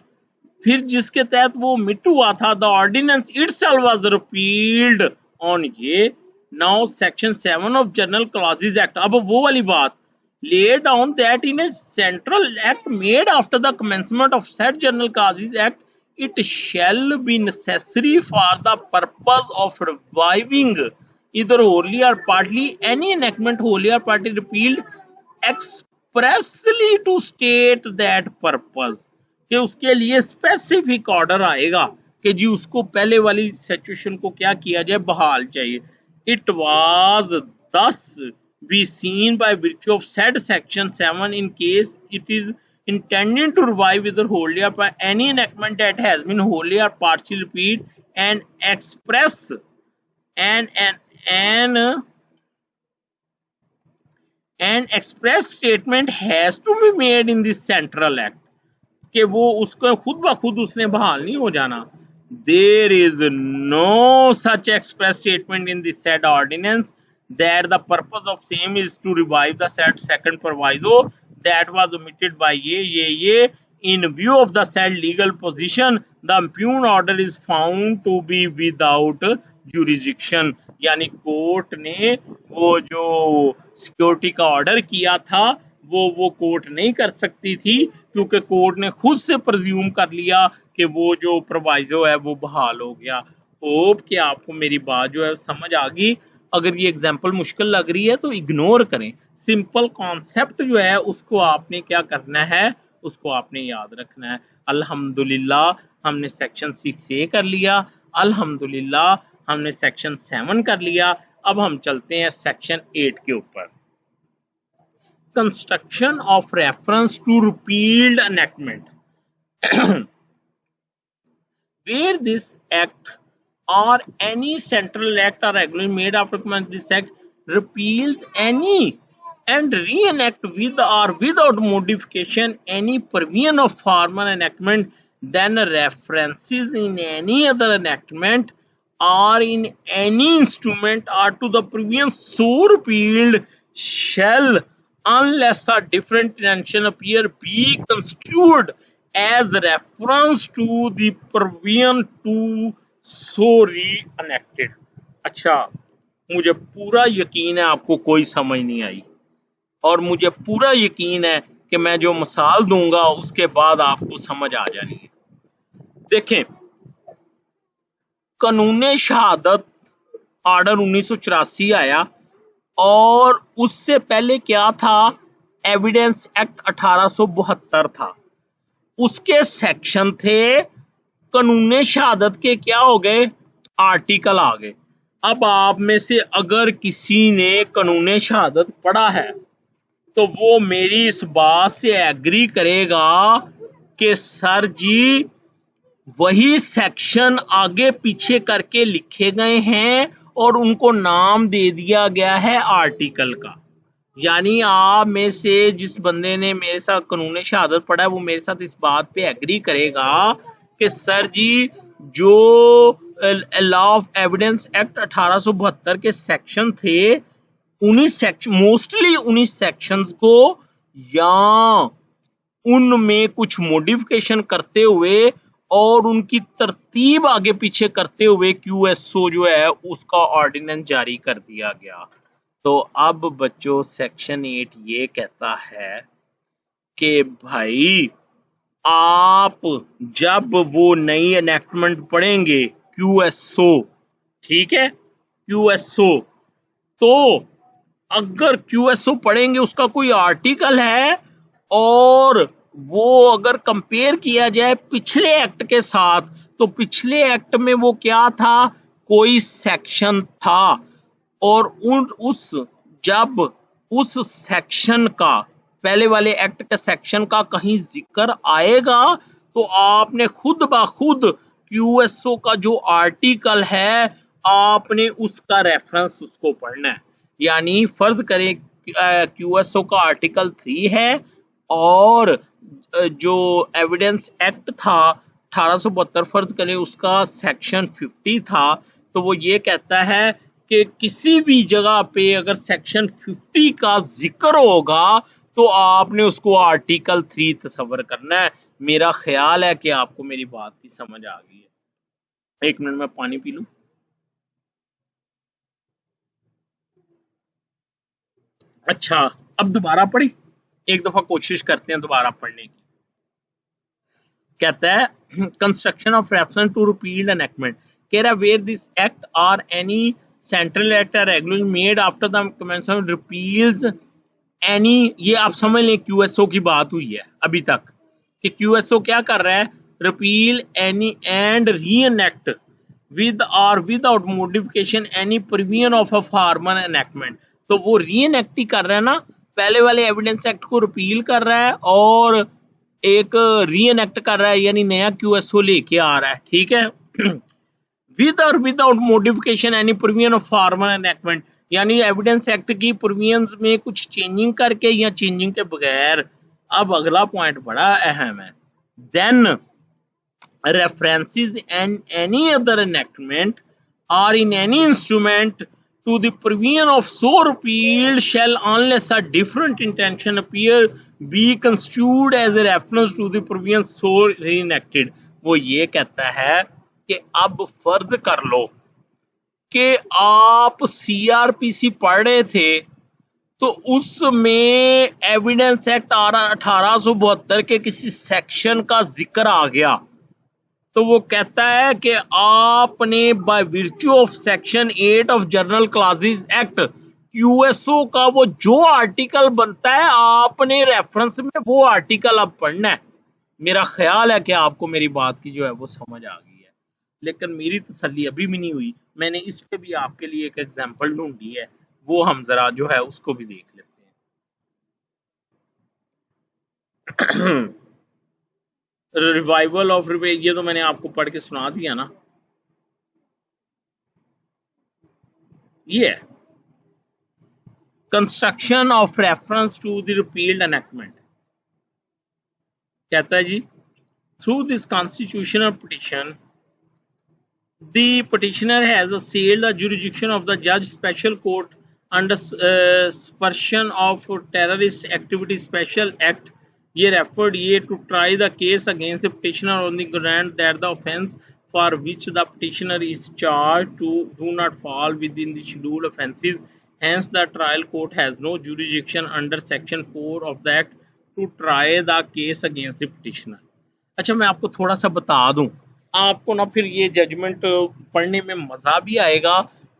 फिर जिसके तहत वो ओमिट हुआ था the ordinance itself was repealed on ये। Now section 7 of general clauses act, अब वो वाली बात, lay down that in a central act made after the commencement of said general clauses act, it shall be necessary for the purpose of reviving either wholly or partly any enactment wholly or partly repealed expressly to state that purpose, कि उसके लिए specific order आएगा कि जी उसको पहले वाली situation को क्या किया जाए, बहाल चाहिए। It was thus be seen by virtue of said section 7 in case it is intended to revive either wholly or by any enactment that has been wholly or partially repeat and express and an express statement has to be made in this central act कि वो उसको खुद ब खुद उसने बहाल नहीं हो जाना। There is no such express statement in the said ordinance that the purpose of same is to revive the said second proviso that was omitted by ye. In view of the said legal position, the impugned order is found to be without jurisdiction। यानी court ने वो जो security का order किया था वो court नहीं कर सकती थी, क्योंकि कोर्ट ने खुद से प्रिज्यूम कर लिया कि वो जो प्रोवाइजो है वो बहाल हो गया। होप कि आपको मेरी बात जो है समझ आ गई। अगर ये एग्जांपल मुश्किल लग रही है तो इग्नोर करें, सिंपल कॉन्सेप्ट जो है उसको आपने क्या करना है, उसको आपने याद रखना है। अल्हम्दुलिल्लाह हमने सेक्शन 6A कर लिया, अल्हम्दुलिल्लाह हमने सेक्शन 7 कर लिया। अब हम चलते हैं सेक्शन 8 के ऊपर। Construction of reference to repealed enactment where this act or any central act or regulation made after this act repeals any and reenact with or without modification any provision of former enactment, then references in any other enactment or in any instrument or to the provision so repealed shall, unless a different intention appear, be construed as reference to the provision to so re-enacted। अच्छा, मुझे पूरा यकीन है आपको कोई समझ नहीं आई, और मुझे पूरा यकीन है कि मैं जो मिसाल दूंगा उसके बाद आपको समझ आ जानी है। देखें, कानून शहादत ऑर्डर 1984 आया, और उससे पहले क्या था, एविडेंस एक्ट 1872 था। उसके सेक्शन थे, कानून शहादत के क्या हो गए, आर्टिकल आ गए। अब आप में से अगर किसी ने कानून शहादत पढ़ा है तो वो मेरी इस बात से एग्री करेगा कि सर जी वही सेक्शन आगे पीछे करके लिखे गए हैं और उनको नाम दे दिया गया है आर्टिकल का। यानी आप में से जिस बंदे ने मेरे साथ कानून शहादत पढ़ा है वो मेरे साथ इस बात पे एग्री करेगा कि सर जी जो लॉ ऑफ एविडेंस एक्ट 1872 के सेक्शन थे, मोस्टली उन्हीं सेक्शंस को या उनमें कुछ मॉडिफिकेशन करते हुए और उनकी तरतीब आगे पीछे करते हुए क्यूएसओ जो है उसका ऑर्डिनेंस जारी कर दिया गया। तो अब बच्चों सेक्शन 8 ये कहता है कि भाई आप जब वो नई एनेक्टमेंट पढ़ेंगे क्यूएसओ, ठीक है, क्यूएसओ, तो अगर क्यूएसओ पढ़ेंगे उसका कोई आर्टिकल है और वो अगर कंपेयर किया जाए पिछले एक्ट के साथ, तो पिछले एक्ट में वो क्या था, कोई सेक्शन था, और जब उस सेक्शन का, पहले वाले एक्ट के सेक्शन का कहीं जिक्र आएगा तो आपने खुद ब खुद क्यूएसओ का जो आर्टिकल है आपने उसका रेफरेंस उसको पढ़ना है। यानी फर्ज करें क्यूएसओ का आर्टिकल 3 है और जो एविडेंस एक्ट था 1872 फर्ज करें उसका सेक्शन 50 था, तो वो ये कहता है कि किसी भी जगह पे अगर सेक्शन 50 का जिक्र होगा तो आपने उसको आर्टिकल 3 तस्वर करना है। मेरा ख्याल है कि आपको मेरी बात की समझ आ गई है। एक मिनट में पानी पी लूं। अच्छा, अब दोबारा पढ़े, एक दफा कोशिश करते हैं दोबारा पढ़ने की। कहता है construction of reference to repealed enactment, कह रहा वेयर दिस एक्ट और एनी सेंट्रल एक्ट और regulation made after the commencement repeals any, ये आप समझ लें क्यूएसओ की बात हुई है अभी तक कि क्यूएसओ क्या कर रहा है, repeal any and reenact with or without modification any provision of a former enactment। तो वो reenact ही कर रहा है ना, पहले वाले एविडेंस एक्ट को रिपील कर रहा है और एक रीएनेक्ट कर रहा है, यानी नया क्यूएसओ लेके आ रहा है, ठीक है। विद और without modification any provision of former enactment, यानी एविडेंस एक्ट की प्रोविजंस में कुछ चेंजिंग करके या चेंजिंग के बगैर। अब अगला पॉइंट बड़ा अहम है, then references and any other enactment or in any instrument to the provision of so repealed shall unless a different intention appear be construed as a reference to the provision so reenacted। वो ये कहता है कि अब फर्ज कर लो कि आप सीआरपीसी पढ़ रहे थे तो उसमें एविडेंस एक्ट 1872 के किसी सेक्शन का जिक्र आ गया, तो वो कहता है कि आपने by virtue of section 8 of general clauses act QSO का वो जो आर्टिकल बनता है आपने रेफरेंस में वो आर्टिकल अब पढ़ना है। मेरा ख्याल है कि आपको मेरी बात की जो है वो समझ आ गई है, लेकिन मेरी तसल्ली अभी भी नहीं हुई। मैंने इस पे भी आपके लिए एक एग्जांपल ढूंढी है, वो हम जरा जो है उसको भी देख लेते हैं। रिवाइवल ऑफ ये तो मैंने आपको पढ़ के सुना दिया ना, ये construction of reference to the repealed enactment. कहता है जी, through this constitutional petition the petitioner has assailed the jurisdiction of the judge special court under suppression of terrorist activity special act, ये referred ये to try the case against the petitioner on the ground that the offence for which the petitioner is charged to do not fall within the scheduled offences, hence the trial court has no jurisdiction under section 4 of the act to try the case against the petitioner। अच्छा, मैं आपको थोड़ा सा बता दूं, आपको ना फिर ये जजमेंट पढ़ने में मजा भी आएगा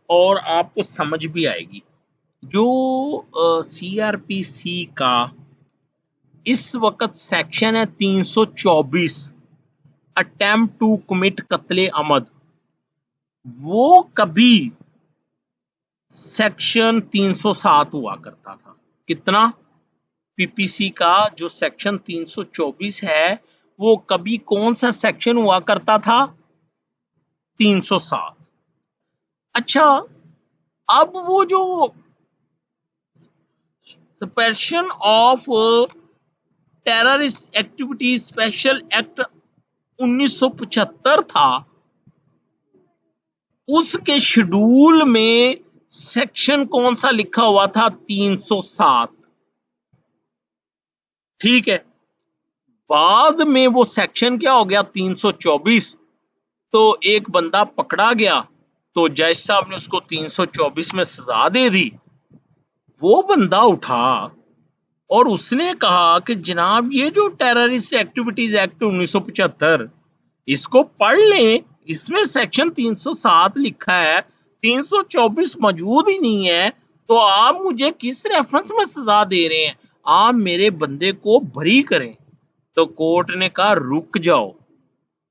और आपको समझ भी आएगी। जो सीआरपीसी का इस वक्त सेक्शन है 324 अटेम्प्ट टू कमिट कत्ले अमद, वो कभी सेक्शन 307 हुआ करता था। कितना? पीपीसी का जो सेक्शन 324 है वो कभी कौन सा सेक्शन हुआ करता था? 307। अच्छा, अब वो जो suppression of terrorist activity special act 1975 था, उसके शेड्यूल में सेक्शन कौन सा लिखा हुआ था? 307। ठीक है, बाद में वो सेक्शन क्या हो गया? 324। तो एक बंदा पकड़ा गया तो जज साहब ने उसको 324 में सजा दे दी। वो बंदा उठा और उसने कहा कि जनाब ये जो टेररिस्ट एक्टिविटीज एक्ट 1975 इसको पढ़ लें, इसमें सेक्शन 307 लिखा है, 324 मौजूद ही नहीं है, तो आप मुझे किस रेफरेंस में सजा दे रहे हैं? आप मेरे बंदे को बरी करें। तो कोर्ट ने कहा रुक जाओ,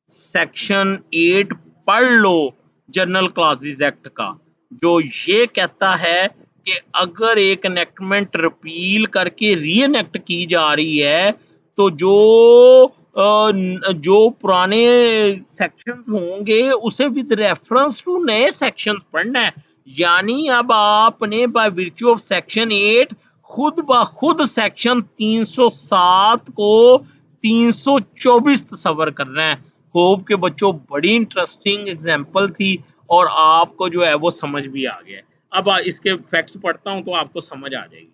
सेक्शन 8 पढ़ लो जनरल क्लासेस एक्ट का, जो ये कहता है कि अगर एक एनेक्टमेंट रिपील करके रीएनेक्ट की जा रही है तो जो पुराने सेक्शंस होंगे उसे विद रेफरेंस टू नए सेक्शंस पढ़ना है। यानी अब आपने बाय विर्च्यू ऑफ सेक्शन 8 खुद ब खुद सेक्शन 307 को 324 तस्वर करना है। होप के बच्चों बड़ी इंटरेस्टिंग एग्जांपल थी और आपको जो है वो समझ भी आ गया। अब इसके फैक्ट्स पढ़ता हूं तो आपको समझ आ जाएगी।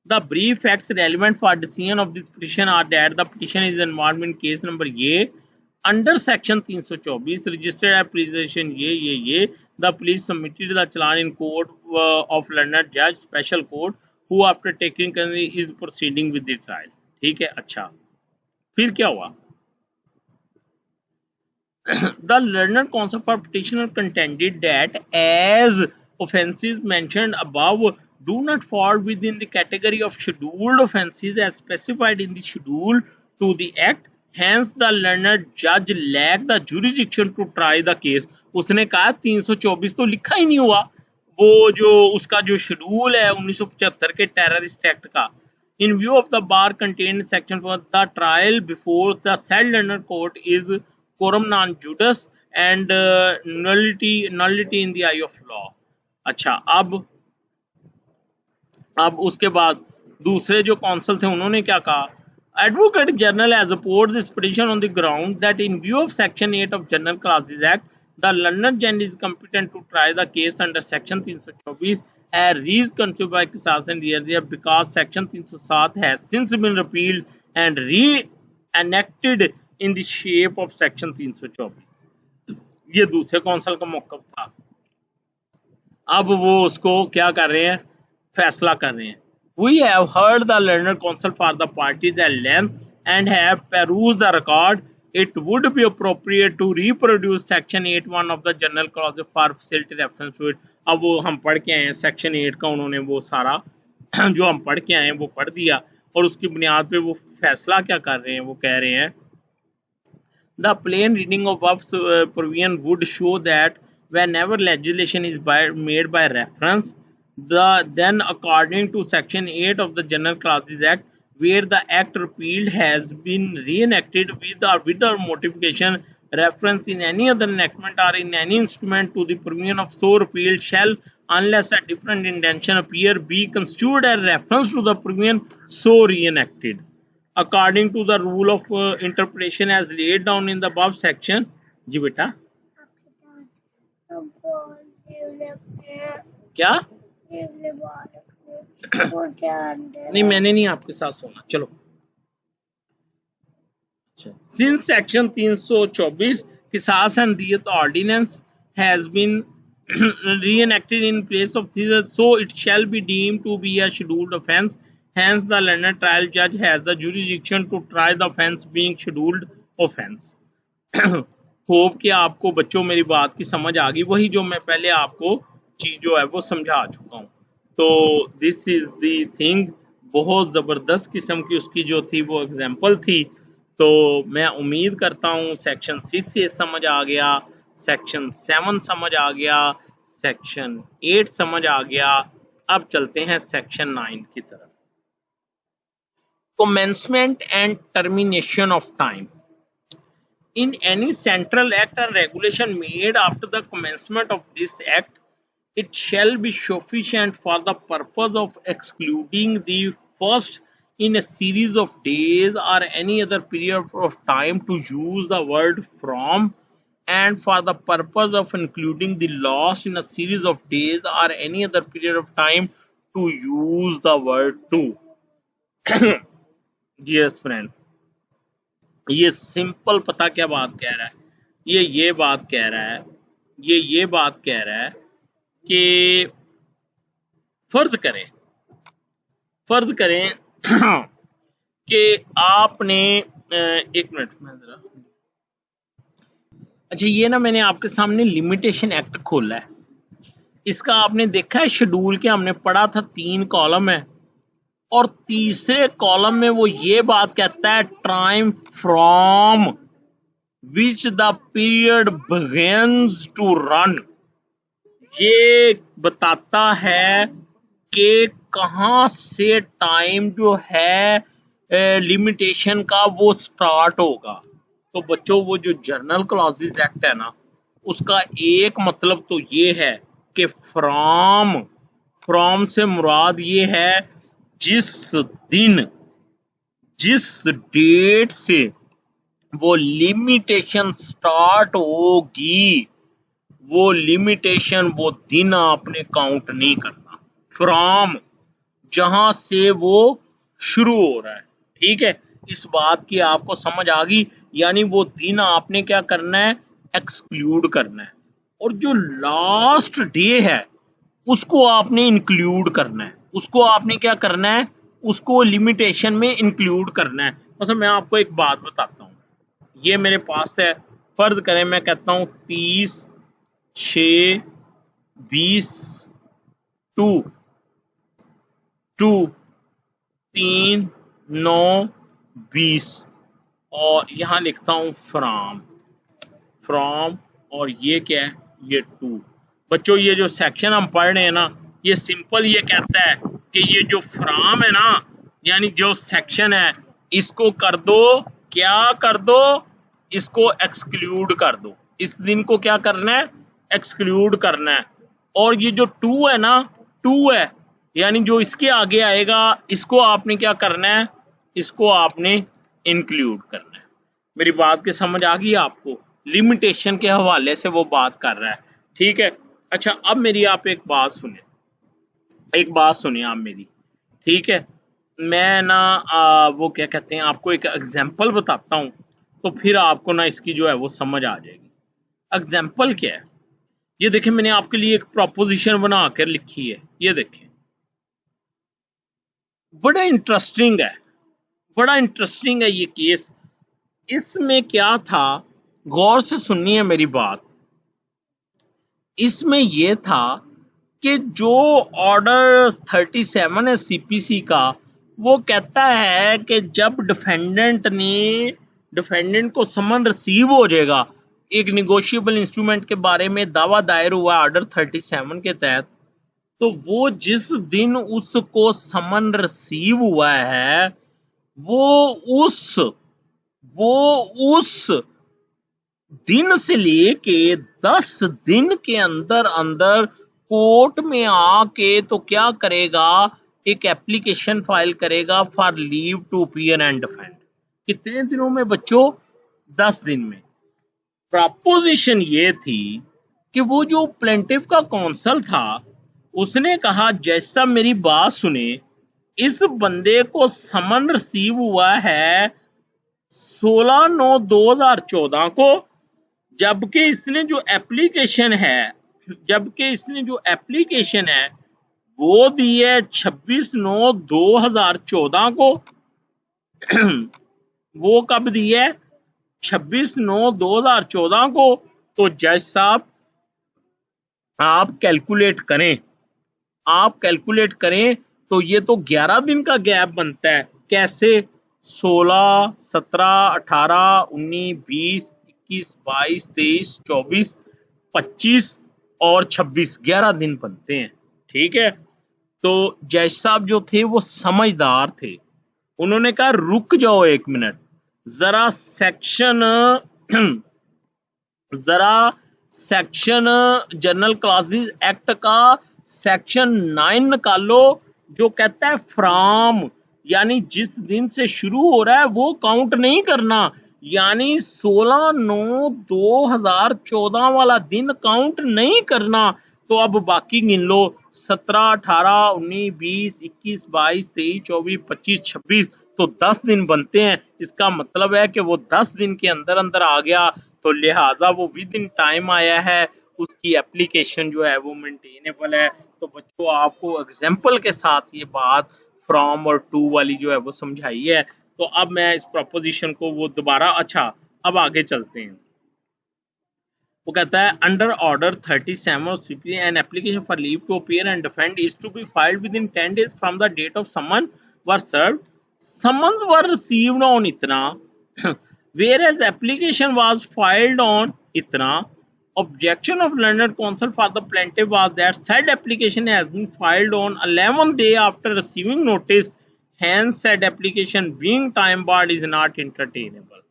The brief facts relevant for decision of this petition are that the petition is involved in case number A under section 324 registered at prison ये the police submitted the challan in court of learned judge special court who after taking is proceeding with the trial। ठीक है, अच्छा फिर क्या हुआ? The learned counsel for petitioner contended that as offences mentioned above do not fall within the category of scheduled offences as specified in the schedule to the act. Hence the learned judge lack the jurisdiction to try the case. उसने कहा 324 तो लिखा ही नहीं हुआ, वो जो उसका जो शेड्यूल है 1975 के टेररिस्ट एक्ट का. In view of the bar contained in section 4, the trial before the said learned court is quorum non judice and nullity in the eye of law. अच्छा, अब उसके बाद दूसरे जो कौंसल थे उन्होंने क्या कहा. Advocate general has opposed this petition on the ground that in view of section 8 of general clauses act the learned जज is competent to try the case under section 324 as reconsidered by Qisas and Riyadiyah because section 307 has since been repealed and re-enacted in the shape of section 324. ये दूसरे council का मौक़िफ़ था. अब वो उसको क्या कर रहे हैं, फैसला कर रहे हैं. We have heard the learned counsel for the parties at length and have perused the record. It would be appropriate to reproduce section 8(1) of the general clause for facility reference to it. अब वो हम पढ़ के आए हैं section 8 का, उन्होंने वो सारा जो हम पढ़ के आए हैं वो पढ़ दिया और उसकी बुनियाद पे वो फैसला क्या कर रहे हैं, वो कह रहे हैं The plain reading of above provision would show that whenever legislation is made by reference, then according to section 8 of the General Clauses Act, where the act repealed has been reenacted with or without modification, reference in any other enactment or in any instrument to the provision of so repealed shall, unless a different intention appear, be construed as reference to the provision so reenacted. According to the rule of interpretation as laid down in the above section. जी बेटा क्या नहीं, मैंने नहीं आपके साथ सोना. चलो, since section 324 Qisas and Diyat ordinance has been reenacted in place of this, so it shall be deemed to be a scheduled offence. Hence the learned trial judge has the jurisdiction to try the offence being scheduled offence. Hope कि आपको बच्चों मेरी बात की समझ आ गई, वही जो मैं पहले आपको चीज जो है वो समझा चुका हूँ. तो दिस इज द थिंग, बहुत ज़बरदस्त किस्म की उसकी जो थी वो एग्जाम्पल थी. तो मैं उम्मीद करता हूँ सेक्शन 6 ये समझ आ गया, सेक्शन 7 समझ आ गया, सेक्शन 8 समझ आ गया. अब चलते हैं सेक्शन 9 की तरफ. Commencement and termination of time. In any central act or regulation made after the commencement of this act, it shall be sufficient for the purpose of excluding the first in a series of days or any other period of time to use the word from, and for the purpose of including the last in a series of days or any other period of time to use the word to. Yes friend, ये simple पता क्या बात कह रहा है, ये बात कह रहा है, ये बात कह रहा है कि फर्ज करें कि आपने एक मिनट में जरा, अच्छा ये ना मैंने आपके सामने लिमिटेशन एक्ट खोला है, इसका आपने देखा है शेड्यूल के, हमने पढ़ा था 3 कॉलम है और तीसरे कॉलम में वो ये बात कहता है time from which the period begins to run. ये बताता है कि कहां से टाइम जो है लिमिटेशन का वो स्टार्ट होगा. तो बच्चों वो जो जर्नल क्लॉजेस एक्ट है ना, उसका एक मतलब तो ये है कि फ्रॉम से मुराद ये है जिस डेट से वो लिमिटेशन स्टार्ट होगी, वो लिमिटेशन वो दिन आपने काउंट नहीं करना. फ्रॉम जहां से वो शुरू हो रहा है, ठीक है, इस बात की आपको समझ आ गई. यानी वो दिन आपने क्या करना है, एक्सक्लूड करना है, और जो लास्ट डे है उसको आपने इंक्लूड करना है, उसको आपने क्या करना है, उसको लिमिटेशन में इंक्लूड करना है. मतलब मैं आपको एक बात बताता हूँ, ये मेरे पास है, फर्ज करें मैं कहता हूँ 30/6/20 टू 2 3 9 20 और यहां लिखता हूं फ्रॉम और ये क्या है, ये 2। बच्चों ये जो सेक्शन हम पढ़ रहे हैं ना, ये सिंपल ये कहता है कि ये जो फ्रॉम है ना, यानी जो सेक्शन है, इसको कर दो, क्या कर दो, इसको एक्सक्लूड कर दो। इस दिन को क्या करना है, एक्सक्लूड करना है। और ये जो 2 है ना, 2 है, यानी जो इसके आगे आएगा इसको आपने क्या करना है, इसको आपने इंक्लूड करना है। मेरी बात की समझ आ गई आपको? लिमिटेशन के हवाले से वो बात कर रहा है, ठीक है। अच्छा अब मेरी आप एक बात सुने, एक बात सुनिए आप मेरी, ठीक है। मैं ना वो क्या कहते हैं, आपको एक एग्जांपल बताता हूँ, तो फिर आपको ना इसकी जो है वो समझ आ जाएगी। एग्जांपल क्या है, ये देखें मैंने आपके लिए एक प्रोपोजिशन बना कर लिखी है, ये देखें, बड़ा इंटरेस्टिंग है, बड़ा इंटरेस्टिंग है ये केस। इसमें क्या था, गौर से सुनिए मेरी बात। इसमें यह था कि जो ऑर्डर 37 है सीपीसी का, वो कहता है कि जब डिफेंडेंट को समन रिसीव हो जाएगा, एक निगोशिएबल इंस्ट्रूमेंट के बारे में दावा दायर हुआ ऑर्डर 37 के तहत, तो वो जिस दिन उसको समन रिसीव हुआ है, वो उस वो उस दिन से लेके 10 दिन के अंदर अंदर कोर्ट में आके तो क्या करेगा, एक एप्लीकेशन फाइल करेगा for leave to appear and defend. कितने दिनों में बच्चों? 10 दिन में। प्रपोजिशन ये थी कि वो जो प्लेंटिफ का कौंसल था, उसने कहा जैसा मेरी बात सुने, इस बंदे को समन रिसीव हुआ है 16/9/2014 को, जबकि इसने जो एप्लीकेशन है वो दी है 26/9/2014 को। वो कब दी है? 26/9/2014 को। तो जज साहब आप कैलकुलेट करें तो ये तो 11 दिन का गैप बनता है। कैसे? 16, 17, 18, 19, 20, 21, 22, 23, 24, 25 और 26, 11 दिन बनते हैं, ठीक है। तो जज साहब जो थे वो समझदार थे, उन्होंने कहा रुक जाओ एक मिनट, जरा सेक्शन जनरल क्लॉजेज एक्ट का सेक्शन 9 निकालो, जो कहता है फ्रॉम, यानी जिस दिन से शुरू हो रहा है वो काउंट नहीं करना, यानी 16/9/2014 वाला दिन काउंट नहीं करना। तो अब बाकी गिन लो, 17, 18, 19, 20, 21, 22, 23, 24, 25, 26, तो 10 दिन बनते हैं। इसका मतलब है कि वो 10 दिन के अंदर अंदर आ गया, तो लिहाजा वो विद इन टाइम आया है, उसकी एप्लीकेशन जो है वो मेंटेनेबल है। तो बच्चों आपको एग्जाम्पल के साथ ये बात फ्रॉम और टू वाली जो है वो समझाई है। तो अब मैं इस प्रोपोजिशन को वो दोबारा, अच्छा अब आगे चलते हैं। वो कहता है under order 37 of CP an application for leave to appear and defend is to be filed within 10 days from the date of summon were served. Summons were received on itna, whereas application was filed on itna. Objection of learned counsel for the plaintiff was that said application has been filed on 11th day after receiving notice. Hence, said application being time barred is not entertainable.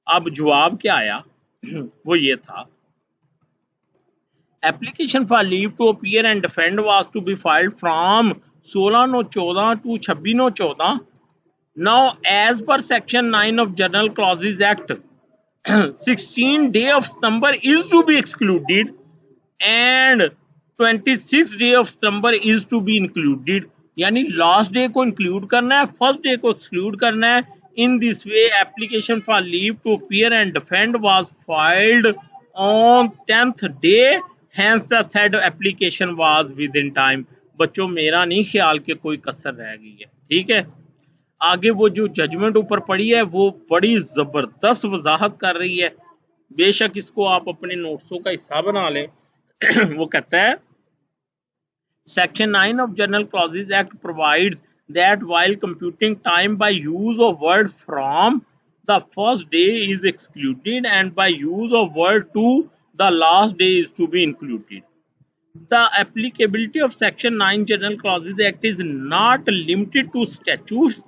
अब जवाब क्या आया? वो ये था, application for leave to appear and defend was to be filed from 16/9/14 to 26/9/14. Now, as per Section 9 of General Clauses Act, 16 day of September is to be excluded and 26 day of September is to be included. यानी last day को include करना है, first day को exclude करना है। In this way application for leave to appear and defend was filed on 10th day, hence the said application was within time. बच्चों मेरा नहीं ख्याल कि कोई कसर रह गई है, ठीक है। आगे वो जो जजमेंट ऊपर पड़ी है वो बड़ी जबरदस्त वजाहत कर रही है, बेशक इसको आप अपने नोट्सों का हिस्सा बना लें। वो कहता है section 9 of General Clauses Act provides that while computing time by use of word from, the first day is excluded, and by use of word to, the last day is to be included. The applicability of Section 9 General Clauses Act is not limited to statutes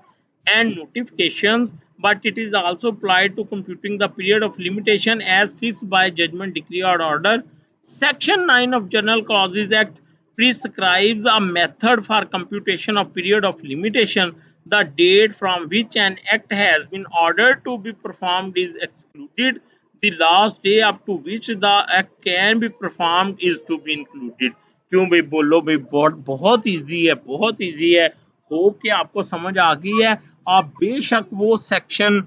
and notifications, but it is also applied to computing the period of limitation as fixed by judgment, decree, or order. Section 9 of General Clauses Act prescribes a method for computation of period of limitation. The date from which an act has been ordered to be performed is excluded. The last day up to which the act can be performed is to be included. क्यों भाई बोलो भाई, बहुत easy है, बहुत easy है। Hope कि आपको समझ आ गई है। आप बेशक वो सेक्शन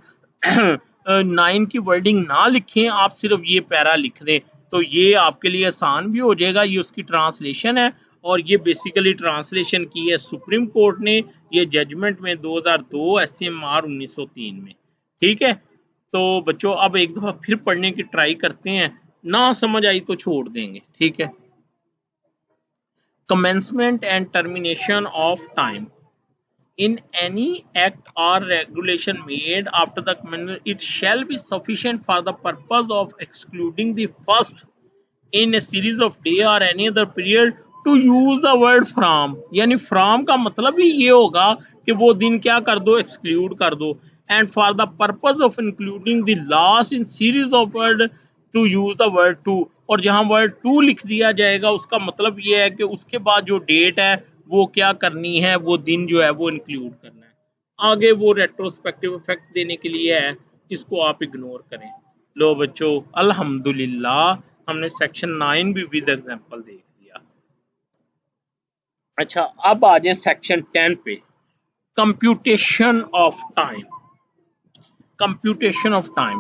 9 की वर्डिंग ना लिखें, आप सिर्फ ये पैरा लिख दें तो ये आपके लिए आसान भी हो जाएगा। ये उसकी ट्रांसलेशन है और ये बेसिकली ट्रांसलेशन की है सुप्रीम कोर्ट ने, ये जजमेंट में 2002 SCMR 1903 में। ठीक है, तो बच्चों अब एक दफा फिर पढ़ने की ट्राई करते हैं, ना समझ आई तो छोड़ देंगे। ठीक है, commencement and termination of time in any act or regulation made after the commencement, it shall be sufficient for the purpose of excluding the first in a series of day or any other period to use the word from। यानी from का मतलब ही ये होगा कि वो दिन क्या कर दो, exclude कर दो। and for the purpose of including the last in series of word to use the word to, और जहां word to लिख दिया जाएगा उसका मतलब ये है कि उसके बाद जो डेट है वो क्या करनी है, वो दिन जो है वो इंक्लूड करना है। आगे वो रेट्रोस्पेक्टिव इफेक्ट देने के लिए है, इसको आप इग्नोर करें। लो बच्चों, अल्हम्दुलिल्लाह हमने सेक्शन 9 भी विद एग्जांपल देख लिया। अच्छा, अब आ जाए सेक्शन 10 पे, computation of time. Computation of time,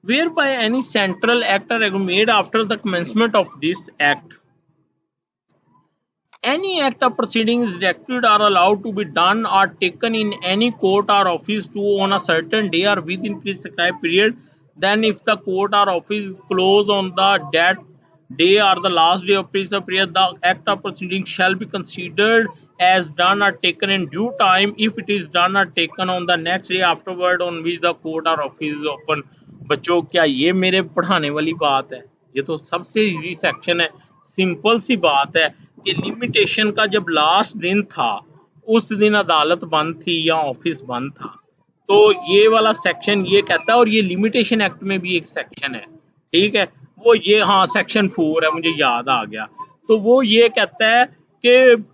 whereby any central act or regulation made after the commencement of this act, any act or proceeding is directed or allowed to be done or taken in any court or office to on a certain day or within prescribed period, then if the court or office is closed on that day or the last day of prescribed period, the act or proceeding shall be considered as done or taken in due time if it is done or taken on the next day afterward on which the court or office is open। बच्चों, क्या ये मेरे पढ़ाने वाली बात है? ये तो सबसे इजी सेक्शन है, सिंपल सी बात है कि लिमिटेशन का जब लास्ट दिन था उस दिन अदालत बंद थी या ऑफिस बंद था, तो ये वाला सेक्शन ये कहता है, और ये लिमिटेशन एक्ट में भी एक सेक्शन है। ठीक है, वो ये, हाँ सेक्शन 4 है, मुझे याद आ गया। तो वो ये कहता है कि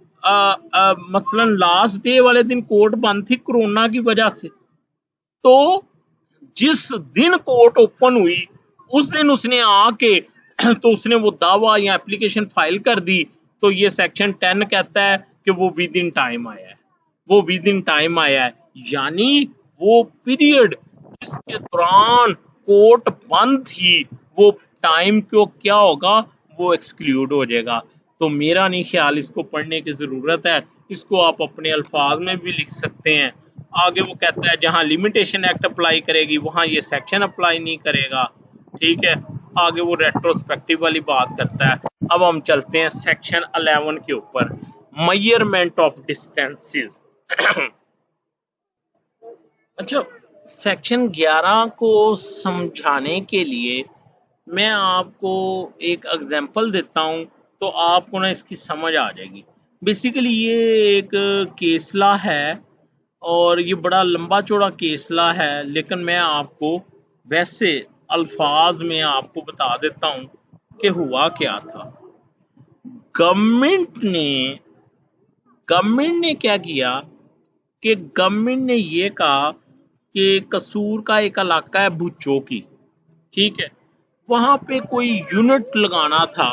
मसलन लास्ट डे वाले दिन कोर्ट बंद थी कोरोना की वजह से, तो जिस दिन कोर्ट ओपन हुई उस दिन उसने आके तो उसने वो दावा या एप्लीकेशन फाइल कर दी, तो ये सेक्शन 10 कहता है कि वो विद इन टाइम आया है, वो विद इन टाइम आया है, यानी वो पीरियड जिसके दौरान कोर्ट बंद थी वो टाइम को क्या होगा, वो एक्सक्लूड हो जाएगा। तो मेरा नहीं ख्याल इसको पढ़ने की जरूरत है, इसको आप अपने अल्फाज में भी लिख सकते हैं। आगे वो कहता है जहां लिमिटेशन एक्ट अप्लाई करेगी वहां ये सेक्शन अप्लाई नहीं करेगा। ठीक है, आगे वो रेट्रोस्पेक्टिव वाली बात करता है। अब हम चलते हैं सेक्शन 11 के ऊपर, मेजरमेंट ऑफ डिस्टेंसेस। अच्छा, सेक्शन 11 को समझाने के लिए मैं आपको एक एग्जांपल देता हूं तो आपको ना इसकी समझ आ जाएगी। बेसिकली ये एक केसला है और ये बड़ा लंबा चौड़ा केसला है, लेकिन मैं आपको वैसे अल्फाज में आपको बता देता हूं कि हुआ क्या था। गवर्नमेंट ने क्या किया कि गवर्नमेंट ने ये कहा कि कसूर का एक इलाका है भुच्चो की, ठीक है, वहां पे कोई यूनिट लगाना था,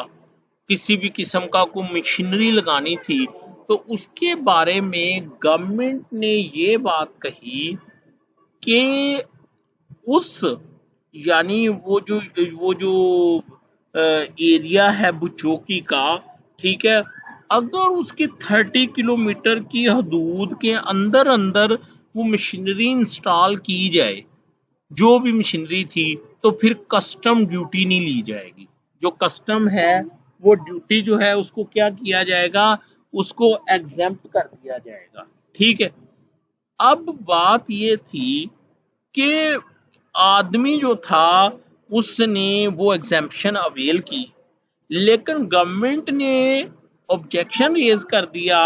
किसी भी किस्म का कोई मशीनरी लगानी थी, तो उसके बारे में गवर्नमेंट ने ये बात कही कि उस यानी वो जो एरिया है बुचोकी का, ठीक है, अगर उसके 30 किलोमीटर की हदूद के अंदर अंदर वो मशीनरी इंस्टॉल की जाए, जो भी मशीनरी थी, तो फिर कस्टम ड्यूटी नहीं ली जाएगी। जो कस्टम है वो ड्यूटी जो है उसको क्या किया जाएगा, उसको एग्जेम्प्ट कर दिया जाएगा। ठीक है। अब बात ये थी कि आदमी जो था उसने वो एग्जेम्पशन अवेल की, लेकिन गवर्नमेंट ने ऑब्जेक्शन रेज कर दिया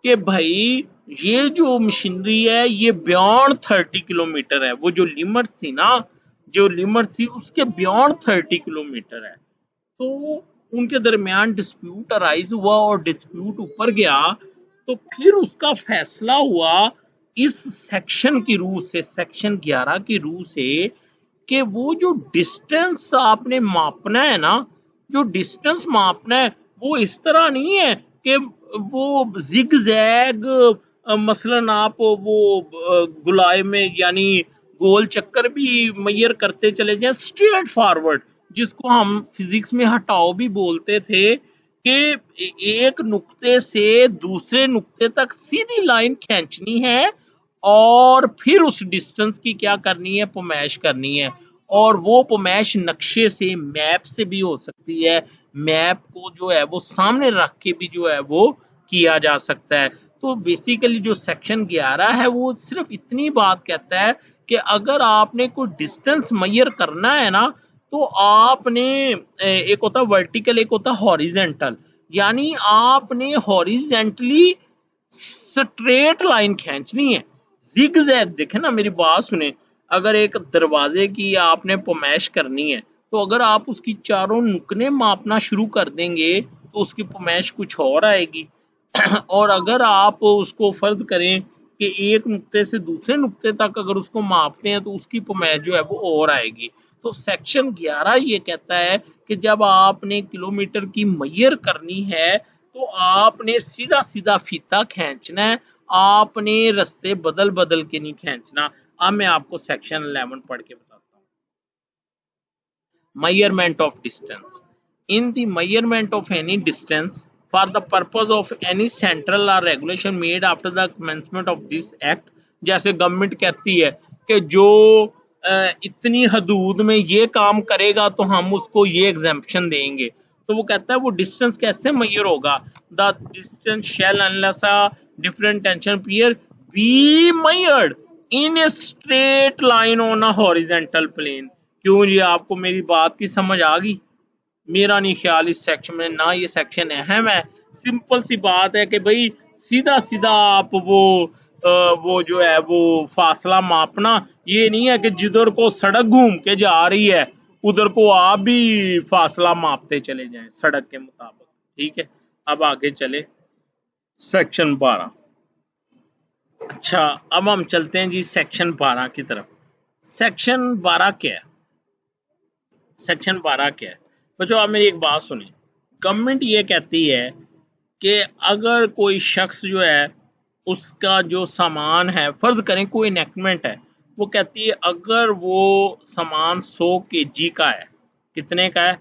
कि भाई ये जो मशीनरी है ये बियॉन्ड 30 किलोमीटर है, वो जो लिमिट्स थी ना, जो लिमिट्स थी उसके बियॉन्ड 30 किलोमीटर है। तो उनके दरमियान डिस्प्यूट अराइज हुआ और डिस्प्यूट ऊपर गया, तो फिर उसका फैसला हुआ इस सेक्शन की रूह से, सेक्शन 11 की रूह से, कि वो जो डिस्टेंस आपने मापना है ना, जो डिस्टेंस मापना है वो इस तरह नहीं है कि वो जिग जैग, मसलन आप वो गुलाय में यानी गोल चक्कर भी मैयर करते चले जाएं, स्ट्रेट फॉरवर्ड, जिसको हम फिजिक्स में हटाओ भी बोलते थे, कि एक नुक्ते से दूसरे नुक्ते तक सीधी लाइन खींचनी है और फिर उस डिस्टेंस की क्या करनी है, पमैश करनी है। और वो पमैश नक्शे से, मैप से भी हो सकती है, मैप को जो है वो सामने रख के भी जो है वो किया जा सकता है। तो बेसिकली जो सेक्शन 11 है वो सिर्फ इतनी बात कहता है कि अगर आपने कोई डिस्टेंस मेजर करना है ना, तो आपने एक होता वर्टिकल, एक होता हॉरिजेंटल, यानी आपने हॉरिजेंटली स्ट्रेट लाइन खींचनी है। जिग जैग देखे ना, मेरी बात सुने, अगर एक दरवाजे की आपने पमैश करनी है, तो अगर आप उसकी चारों नुकने मापना शुरू कर देंगे तो उसकी पमैश कुछ और आएगी। और अगर आप उसको फर्ज करें कि एक नुक्ते से दूसरे नुक्ते तक अगर उसको मापते हैं तो उसकी पमैश जो है वो और आएगी। तो सेक्शन 11 ये कहता है कि जब आपने किलोमीटर की मैयर करनी है तो आपने सीधा सीधा फीता खींचना है, आपने रास्ते बदल बदल के नहीं खींचना। अब मैं आपको सेक्शन 11 पढ़ के बताता हूँ। Measurement of distance. In the measurement of any distance for the purpose of any central or regulation made after the commencement of this act, जैसे गवर्नमेंट कहती है कि जो इतनी हदूद में ये काम करेगा तो हम उसको ये एग्जेम्पशन देंगे, तो वो कहता है वो डिस्टेंस कैसे मैयर होगा, the distance shall unless a different tension pair be measured in a straight line on a horizontal plane. क्यों जी, आपको मेरी बात की समझ आ गई? मेरा नहीं ख्याल इस सेक्शन में ना ये सेक्शन अहम है। सिंपल सी बात है कि भाई सीधा सीधा आप वो जो है वो फासला मापना, ये नहीं है कि जिधर को सड़क घूम के जा रही है उधर को आप भी फासला मापते चले जाएं सड़क के मुताबिक। ठीक है, अब आगे चले सेक्शन 12। अच्छा, अब हम चलते हैं जी सेक्शन 12 की तरफ। सेक्शन 12 क्या है? सेक्शन 12 क्या है बच्चों, आप मेरी एक बात सुनिए। गवर्नमेंट ये कहती है कि अगर कोई शख्स जो है उसका जो सामान है, फर्ज करें कोई इनेक्टमेंट है, वो कहती है अगर वो सामान 100 kg का है, कितने का है,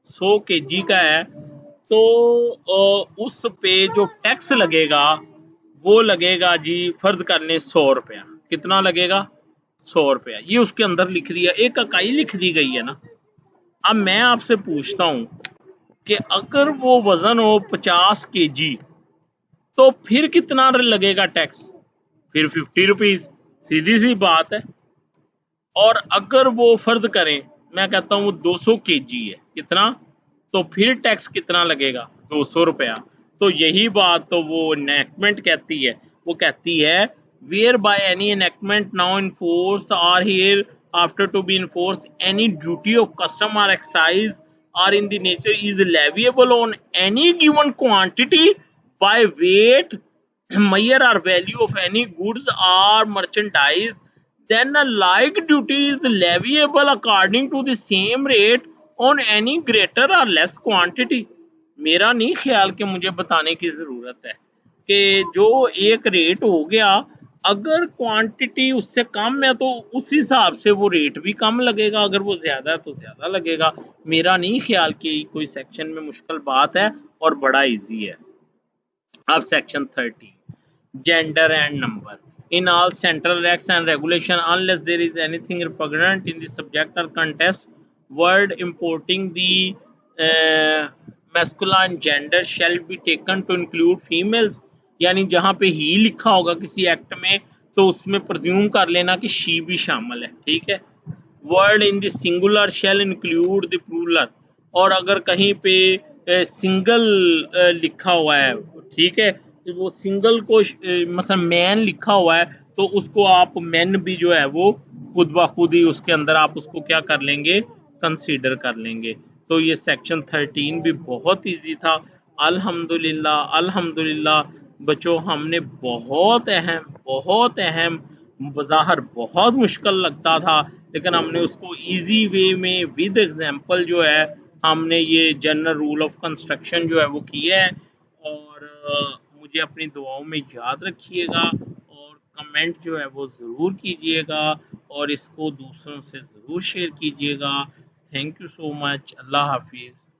100 kg का है, तो उस पे जो टैक्स लगेगा वो लगेगा जी, फर्ज कर लें 100 रुपया। कितना लगेगा? 100 रुपया। ये उसके अंदर लिख दिया, एक इकाई लिख दी गई है ना। अब मैं आपसे पूछता हूं कि अगर वो वजन हो 50 kg, तो फिर कितना लगेगा टैक्स? फिर 50 रुपीज, सीधी सी बात है। और अगर वो फर्ज करें, मैं कहता हूं वो 200 kg है, कितना, तो फिर टैक्स कितना लगेगा? 200 रुपया। तो यही बात तो वो एनेक्टमेंट कहती है। वो कहती है where by any enactment now in force or hereafter to be in force any duty of custom और excise or in the nature is leviable on any given quantity by weight measure or value of any goods or merchandise, then a like duty is leviable according to the same rate on any greater or less quantity। मेरा नहीं ख्याल कि मुझे बताने की जरूरत है कि जो एक रेट हो गया, अगर क्वांटिटी उससे कम है तो उस हिसाब से वो रेट भी कम लगेगा, अगर वो ज्यादा है तो ज्यादा लगेगा। मेरा नहीं ख्याल कि कोई सेक्शन में मुश्किल बात है और बड़ा इजी है। अब section 30, gender and number. In all central acts and regulation, unless there is anything repugnant in the subject or contest, word importing the masculine gender shall be taken to include females। यानी जहाँ पे ही लिखा होगा किसी act में तो उसमें presume कर लेना कि शी भी शामिल है, ठीक है। Word in the singular shall include the plural, और अगर कहीं पे सिंगल लिखा हुआ है, ठीक है, तो वो सिंगल को मतलब मैन लिखा हुआ है तो उसको आप मैन भी जो है वो खुद ब खुद ही उसके अंदर आप उसको क्या कर लेंगे, कंसीडर कर लेंगे। तो ये सेक्शन 13 भी बहुत इजी था। अल्हम्दुलिल्लाह अल्हम्दुलिल्लाह बच्चों, हमने बहुत अहम, बज़ाहिर बहुत मुश्किल लगता था, लेकिन हमने उसको इजी वे में विद एग्जांपल जो है हमने ये जनरल रूल ऑफ कंस्ट्रक्शन जो है वो किया है। और मुझे अपनी दुआओं में याद रखिएगा और कमेंट जो है वो ज़रूर कीजिएगा और इसको दूसरों से ज़रूर शेयर कीजिएगा। Thank you so much. अल्लाह हाफिज़।